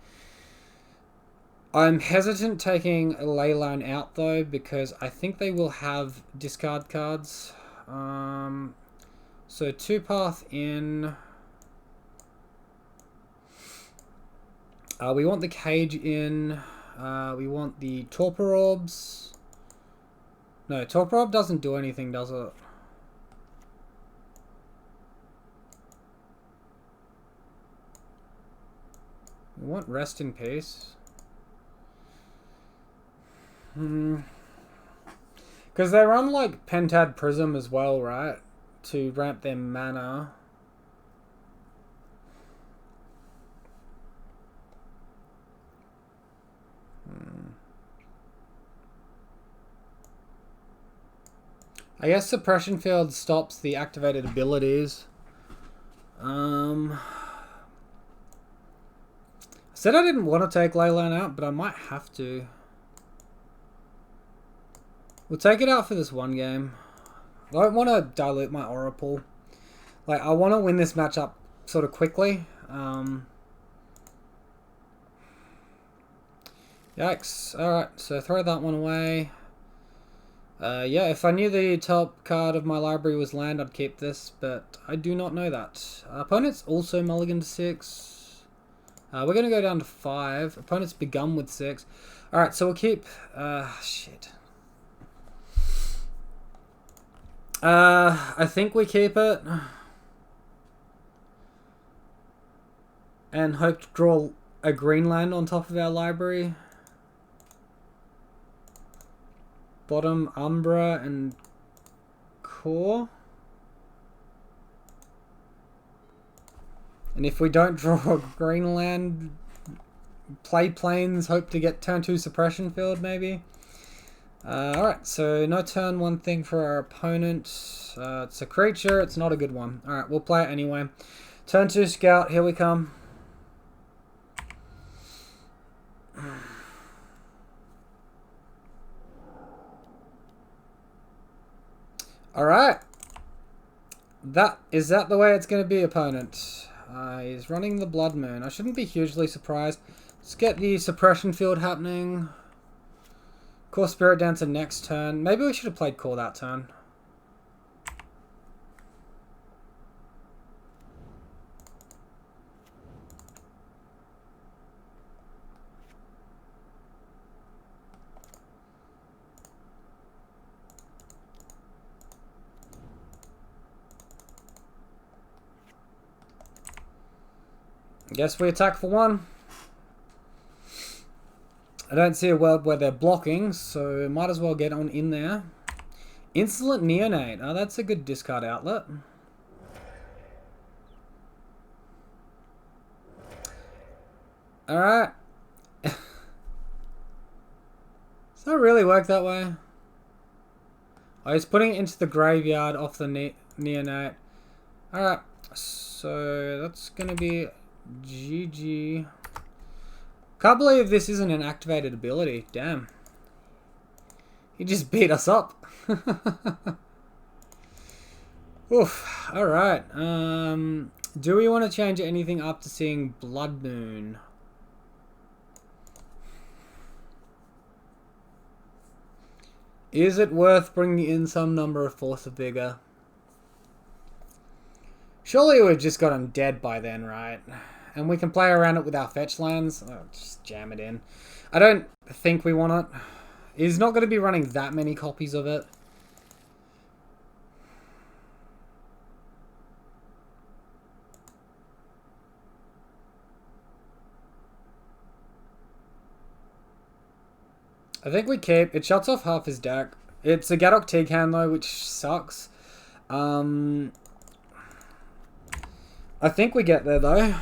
S1: I'm hesitant taking Leyline out, though, because I think they will have discard cards. So 2 path in. We want the cage in. We want the Torpor Orbs. No, Torpor Orb doesn't do anything, does it? We want Rest in Peace. Because they run like Pentad Prism as well, right? To ramp their mana. I guess Suppression Field stops the activated abilities. Said I didn't want to take Leyland out, but I might have to. We'll take it out for this one game. I don't want to dilute my aura pool. Like, I want to win this matchup sort of quickly. Yikes. Alright, so throw that one away. Yeah, if I knew the top card of my library was land, I'd keep this, but I do not know that. Opponent's also mulligan to 6. We're going to go down to 5. Opponent's begun with 6. Alright, so we'll keep... shit. I think we keep it. And hope to draw a green land on top of our library. Bottom, Umbra and Core. And if we don't draw a green land, play planes, hope to get turn 2 suppression field maybe. Alright, so no turn 1 thing for our opponent. It's a creature, it's not a good one. Alright, we'll play it anyway. Turn 2 scout, here we come. Alright. Is that the way it's going to be, opponent? He's running the Blood Moon. I shouldn't be hugely surprised. Let's get the suppression field happening. Core Spirit Dancer next turn. Maybe we should have played Core that turn. Guess we attack for 1. I don't see a world where they're blocking, so might as well get on in there. Insolent Neonate. Oh, that's a good discard outlet. Alright. Does that really work that way? Oh, he's putting it into the graveyard off the Neonate. Alright. So that's going to be GG. Can't believe this isn't an activated ability. Damn. He just beat us up. Oof. Alright. Do we want to change anything after seeing Blood Moon? Is it worth bringing in some number of Force of Vigor? Surely we've just got him dead by then, right? And we can play around it with our fetch lands. Oh, just jam it in. I don't think we want it. He's not going to be running that many copies of it. I think we keep. It shuts off half his deck. It's a Gadok Tecan though, which sucks. I think we get there though.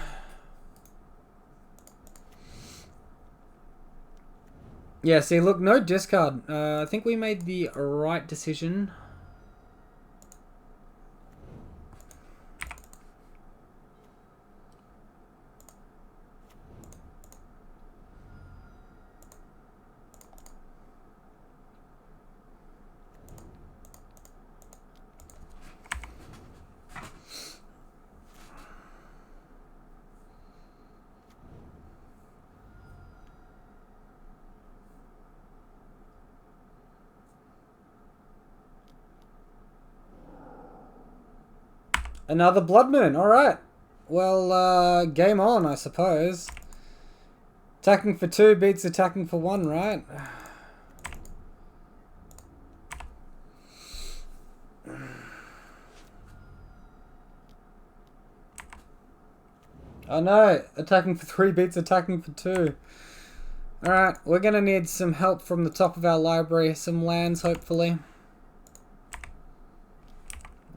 S1: Yeah, see, look, no discard. I think we made the right decision. Another Blood Moon, alright. Well, game on, I suppose. Attacking for 2 beats attacking for 1, right? Oh no, attacking for 3 beats attacking for 2. Alright, we're going to need some help from the top of our library. Some lands, hopefully.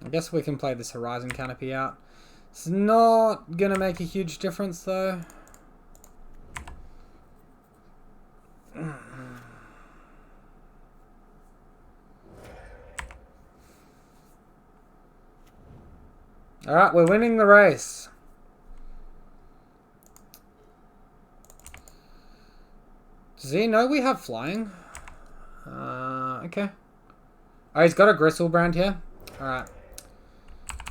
S1: I guess we can play this Horizon Canopy out. It's not going to make a huge difference, though. Alright, we're winning the race. Does he know we have flying? Okay. Oh, he's got a Griselshoal here. Alright.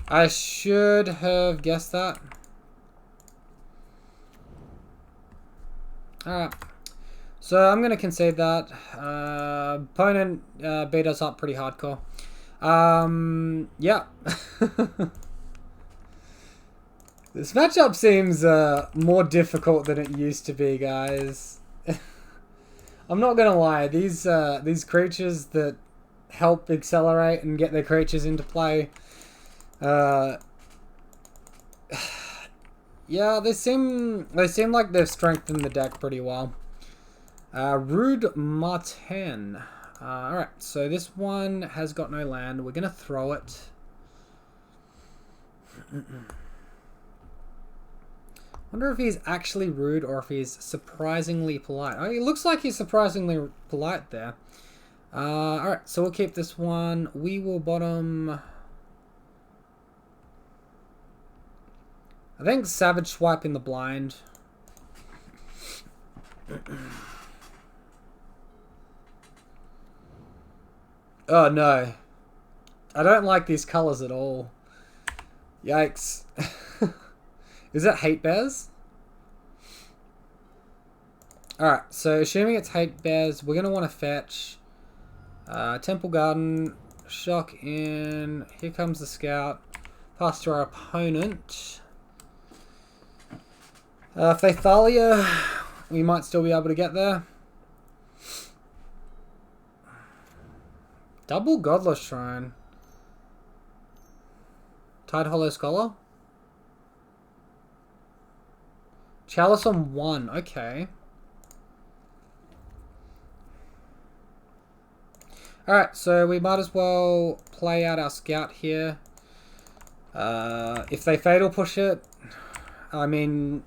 S1: I should have guessed that. Alright. So I'm going to concede that. Opponent beat us up pretty hardcore. Yeah. This matchup seems more difficult than it used to be, guys. I'm not gonna lie, these creatures that help accelerate and get their creatures into play, yeah, they seem like they've strengthened the deck pretty well. Rude Martin. Alright, so this one has got no land. We're gonna throw it. Wonder if he's actually rude or if he's surprisingly polite. Oh, it looks like he's surprisingly polite there. Alright, so we'll keep this one. We will bottom... I think Savage Swipe in the blind. Oh no. I don't like these colors at all. Yikes. Is it Hate Bears? Alright, so assuming it's Hate Bears, we're going to want to fetch Temple Garden, Shock in, here comes the Scout, pass to our opponent. Fathalia, we might still be able to get there. Double Godless Shrine. Tide Hollow Scholar. Chalice on 1, okay. Alright, so we might as well play out our Scout here. If they Fatal Push it, I mean,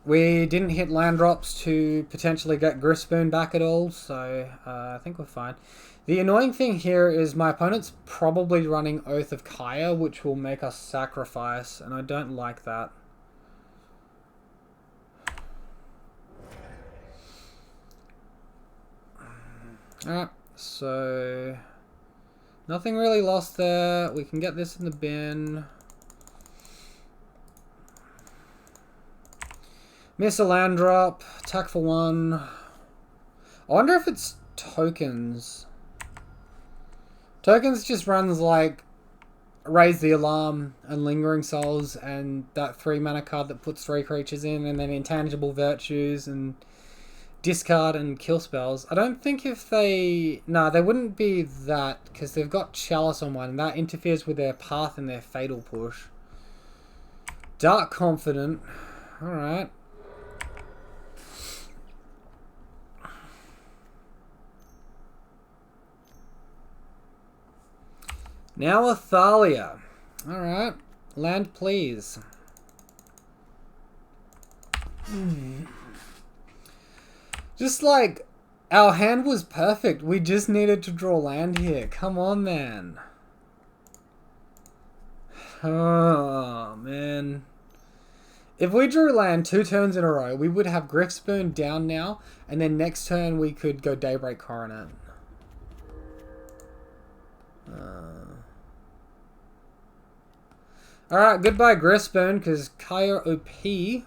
S1: we didn't hit land drops to potentially get Griselshoal back at all, so I think we're fine. The annoying thing here is my opponent's probably running Oath of Kaya, which will make us sacrifice, and I don't like that. Alright, so nothing really lost there. We can get this in the bin. Miss a land drop. Attack for 1. I wonder if it's tokens. Tokens just runs like Raise the Alarm and Lingering Souls and that 3 mana card that puts 3 creatures in, and then Intangible Virtues and discard and kill spells. I don't think if they... No, they wouldn't be that, because they've got Chalice on 1, and that interferes with their path and their Fatal Push. Dark Confident. Alright. Now Athalia. Alright. Land, please. Just like, our hand was perfect. We just needed to draw land here. Come on, man. Oh, man. If we drew land 2 turns in a row, we would have Griselshoal down now, and then next turn we could go Daybreak Coronet. Alright, goodbye Griselshoal, because Kaya OP.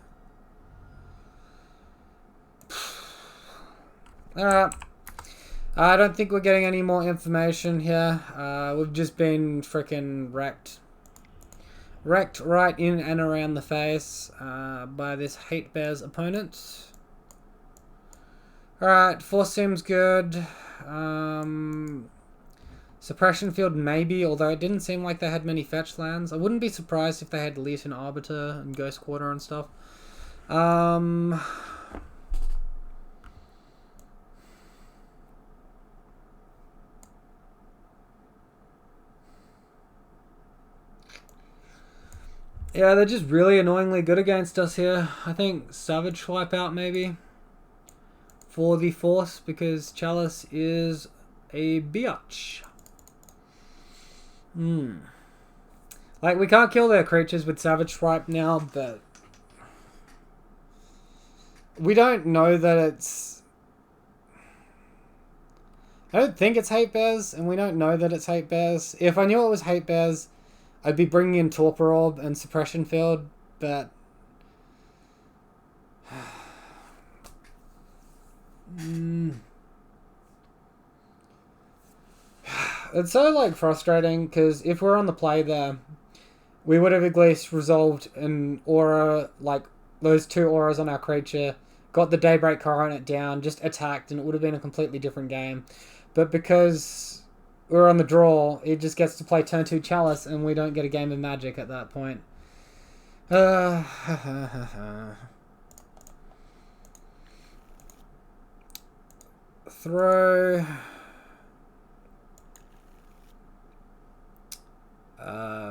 S1: Alright. I don't think we're getting any more information here. We've just been freaking wrecked. Wrecked right in and around the face by this Hate Bears opponent. Alright, Force seems good. Suppression Field maybe, although it didn't seem like they had many fetch lands. I wouldn't be surprised if they had Legion Arbiter and Ghost Quarter and stuff. Yeah, they're just really annoyingly good against us here. I think Savage Swipe out maybe for the Force, because Chalice is a biatch. Like, we can't kill their creatures with Savage Swipe now, but We don't know that it's... I don't think it's Hate Bears, and we don't know that it's Hate Bears. If I knew it was Hate Bears, I'd be bringing in Torpor Orb and Suppression Field, but... It's so, like, frustrating, because if we're on the play there, we would have at least resolved an aura, like, those 2 auras on our creature, got the Daybreak Coronet down, just attacked, and it would have been a completely different game. But because we're on the draw, it just gets to play turn 2 Chalice, and we don't get a game of Magic at that point. Throw...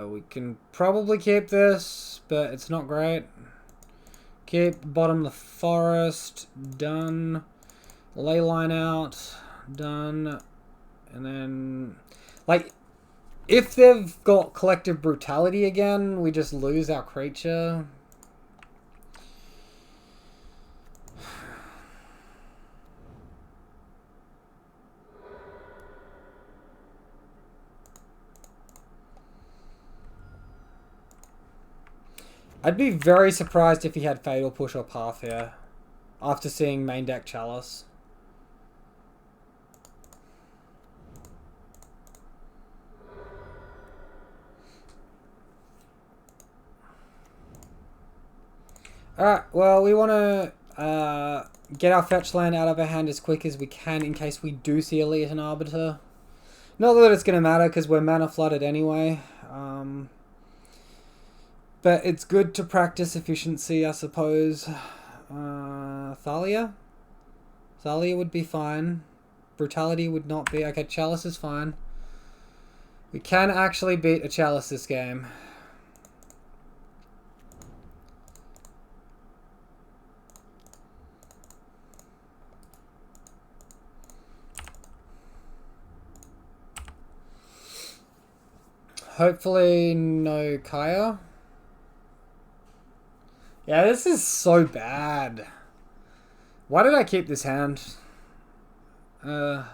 S1: we can probably keep this, but it's not great. Keep bottom the forest, done. Ley line out, done. And then, like, if they've got Collective Brutality again, we just lose our creature. I'd be very surprised if he had Fatal Push or Path here, after seeing main deck Chalice. Alright, well, we want to get our fetch land out of our hand as quick as we can in case we do see a Legion Arbiter. Not that it's going to matter because we're mana flooded anyway. But it's good to practice efficiency, I suppose. Thalia? Thalia would be fine. Brutality would not be. Okay, Chalice is fine. We can actually beat a Chalice this game. Hopefully no Kaya. Yeah, this is so bad. Why did I keep this hand? Not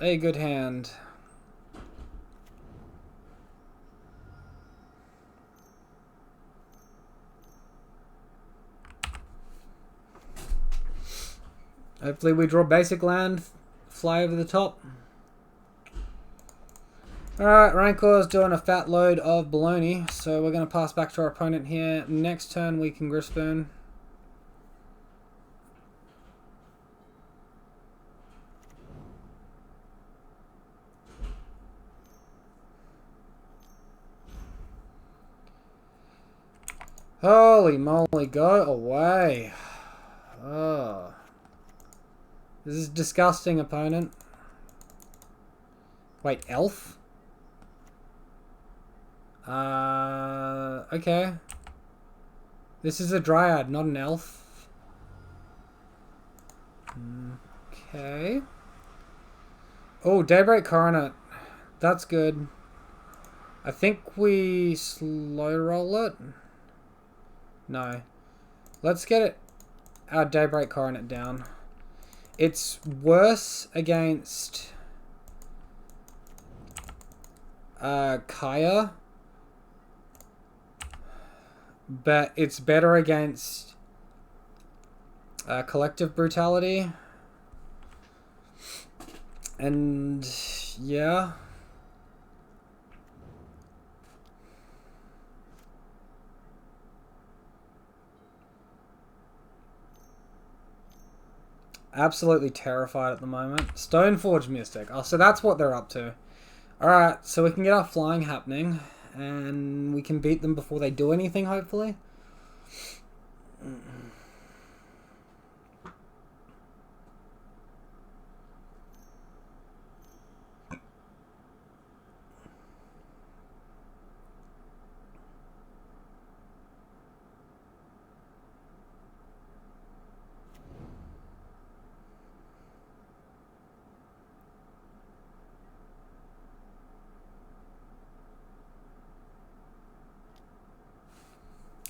S1: a good hand. Hopefully we draw basic land, fly over the top. Alright, Rancor's doing a fat load of baloney, so we're going to pass back to our opponent here. Next turn we can Grisboon. Holy moly, go away. Oh. This is disgusting, opponent. Wait, elf? Okay. This is a dryad, not an elf. Okay. Oh, Daybreak Coronet. That's good. I think we slow roll it. No. Let's get it our Daybreak Coronet down. It's worse against Kaya, but it's better against Collective Brutality. And yeah. Absolutely terrified at the moment. Stoneforge Mystic. Oh, so that's what they're up to. Alright, so we can get our flying happening. And we can beat them before they do anything, hopefully.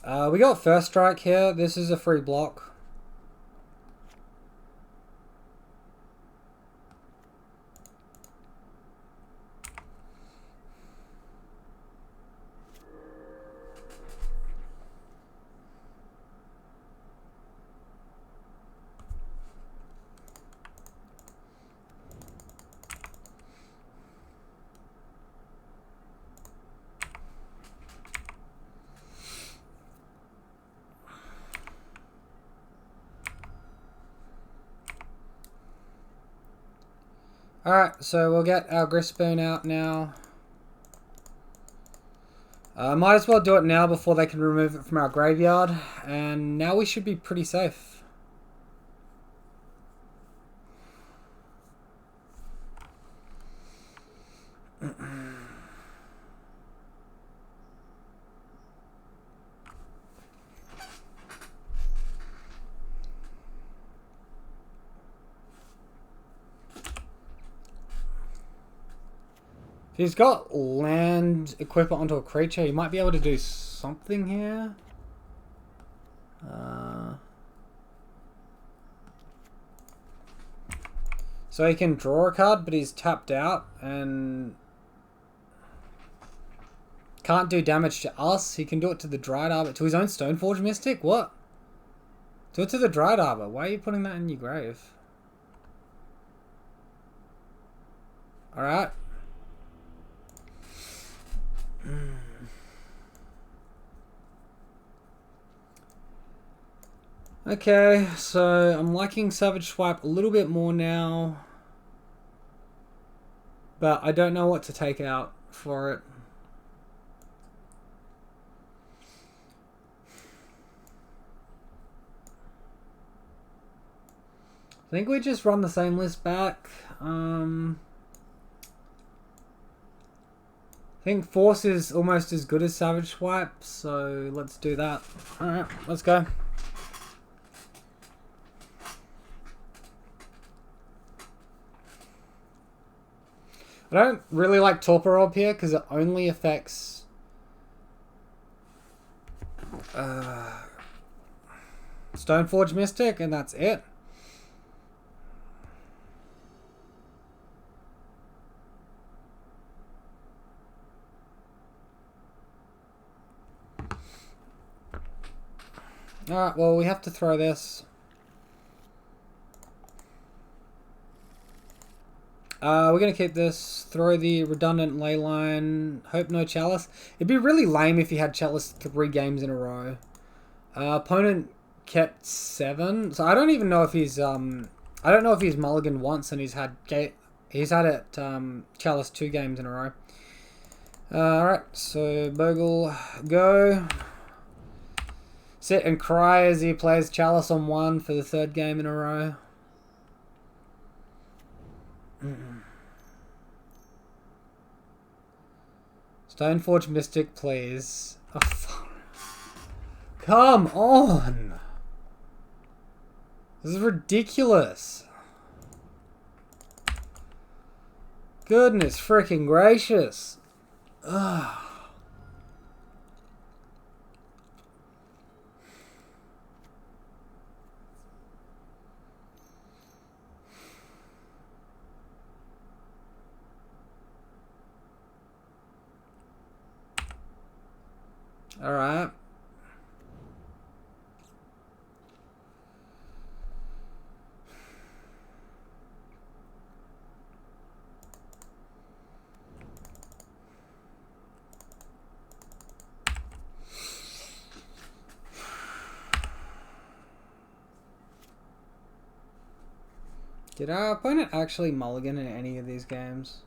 S1: We got first strike here. This is a free block. Alright, so we'll get our Griselshoal out now. Might as well do it now before they can remove it from our graveyard. And now we should be pretty safe. If he's got land equipment onto a creature, he might be able to do something here. So he can draw a card, but he's tapped out and can't do damage to us. He can do it to the Dried Arbor, to his own Stoneforge Mystic? What? Do it to the Dried Arbor. Why are you putting that in your grave? Alright. Okay, so I'm liking Savage Swipe a little bit more now. But I don't know what to take out for it. I think we just run the same list back. I think Force is almost as good as Savage Swipe, so let's do that. Alright, let's go. I don't really like Torpor here because it only affects Stoneforge Mystic, and that's it. Alright, well, we have to throw this. We're going to keep this. Throw the redundant ley line. Hope no Chalice. It'd be really lame if he had Chalice 3 games in a row. Opponent kept 7. So I don't even know if he's... I don't know if he's mulliganed once and he's had it Chalice 2 games in a row. Alright, so Bogle, go. Sit and cry as he plays Chalice on 1 for the 3rd game in a row. Stoneforge Mystic, please. Oh, come on! This is ridiculous. Goodness freaking gracious. Ugh. All right. Did our opponent actually mulligan in any of these games?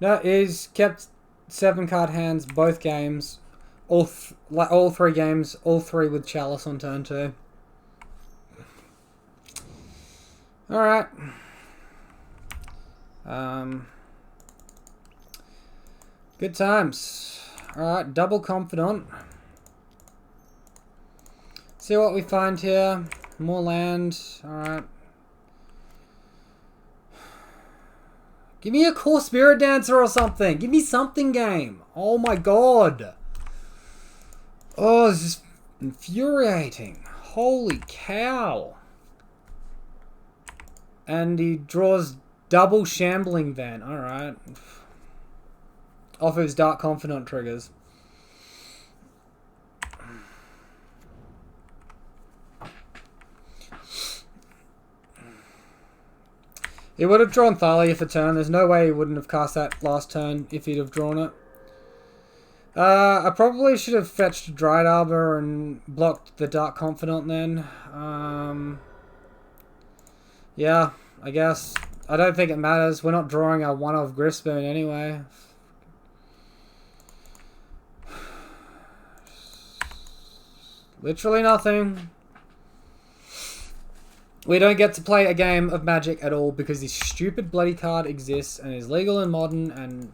S1: No, he's kept 7 card hands both games, all 3 games, all 3 with Chalice on turn 2. All right. Good times. All right, double confidant. See what we find here. More land. Alright. Give me a core spirit dancer or something. Give me something, game. Oh my god. Oh, this is infuriating. Holy cow. And he draws double shambling van. Alright. Off his Dark Confidant triggers. He would have drawn Thalia for turn. There's no way he wouldn't have cast that last turn if he'd have drawn it. I probably should have fetched Dried Arbor and blocked the Dark Confidant then. Yeah, I guess. I don't think it matters. We're not drawing our one of Griselshoal anyway. Literally nothing. We don't get to play a game of Magic at all because this stupid bloody card exists and is legal in Modern and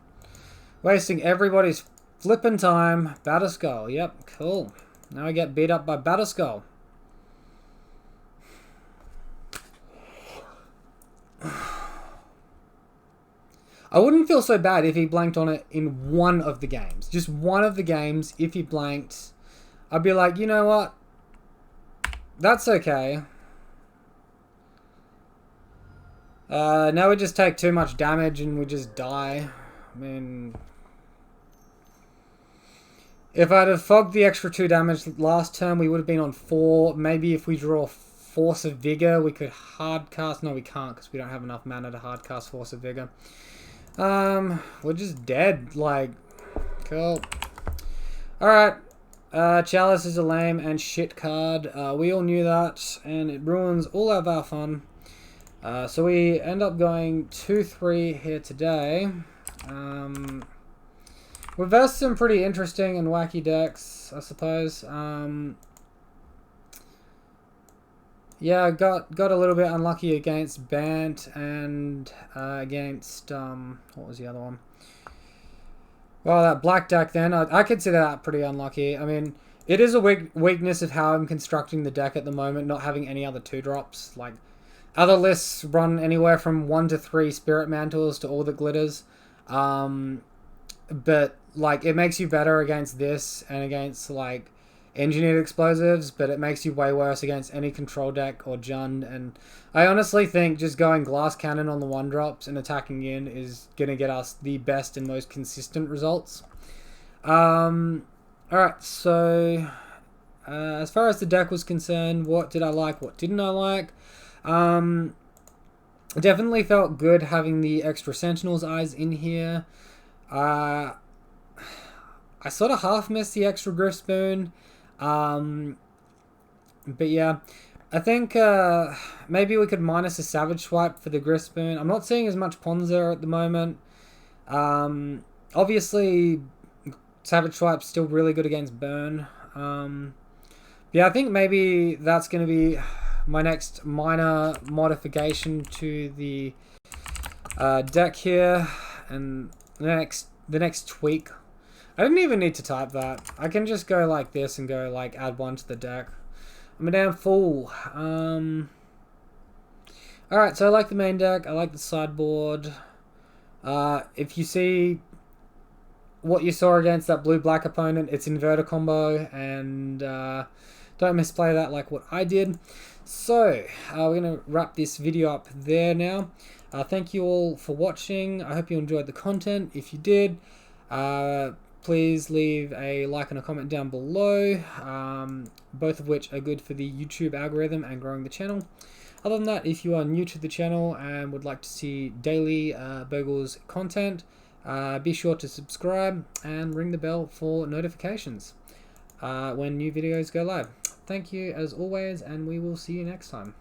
S1: wasting everybody's flippin' time. Batterskull. Yep, cool. Now I get beat up by Batterskull. I wouldn't feel so bad if he blanked on it in one of the games. Just one of the games, if he blanked, I'd be like, you know what? That's okay. Now we just take too much damage and we just die. I mean, if I'd have fogged the extra 2 damage last turn, we would have been on 4. Maybe if we draw Force of Vigor, we could hard cast. No, we can't because we don't have enough mana to hard cast Force of Vigor. We're just dead. Like, cool. Alright. Chalice is a lame and shit card. We all knew that, and it ruins all of our fun. So we end up going 2-3 here today. We've versed some pretty interesting and wacky decks, I suppose. Yeah, got a little bit unlucky against Bant and against what was the other one? Well, that black deck then, I consider that pretty unlucky. I mean, it is a weakness of how I'm constructing the deck at the moment, not having any other 2-drops. Like, other lists run anywhere from 1 to 3 Spirit Mantles to all that glitters. But, like, it makes you better against this and against, like, Engineered Explosives, but it makes you way worse against any control deck or Jund. And I honestly think just going Glass Cannon on the 1-drops and attacking in is going to get us the best and most consistent results. Alright, so as far as the deck was concerned, what did I like, what didn't I like? Definitely felt good having the extra Sentinel's Eyes in here. I sort of half missed the extra Griselshoal. But yeah, I think maybe we could minus a Savage Swipe for the Griselshoal. I'm not seeing as much Ponza at the moment. Obviously, Savage Swipe's still really good against Burn. Yeah, I think maybe that's going to be my next minor modification to the deck here, and the next tweak. I didn't even need to type that. I can just go like this and go like add 1 to the deck. I'm a damn fool. Alright, so I like the main deck. I like the sideboard. If you see what you saw against that blue-black opponent, it's Inverter combo, and don't misplay that like what I did. So, we're going to wrap this video up there now. Thank you all for watching. I hope you enjoyed the content. If you did, please leave a like and a comment down below, both of which are good for the YouTube algorithm and growing the channel. Other than that, if you are new to the channel and would like to see daily Bogles content, be sure to subscribe and ring the bell for notifications when new videos go live. Thank you as always, and we will see you next time.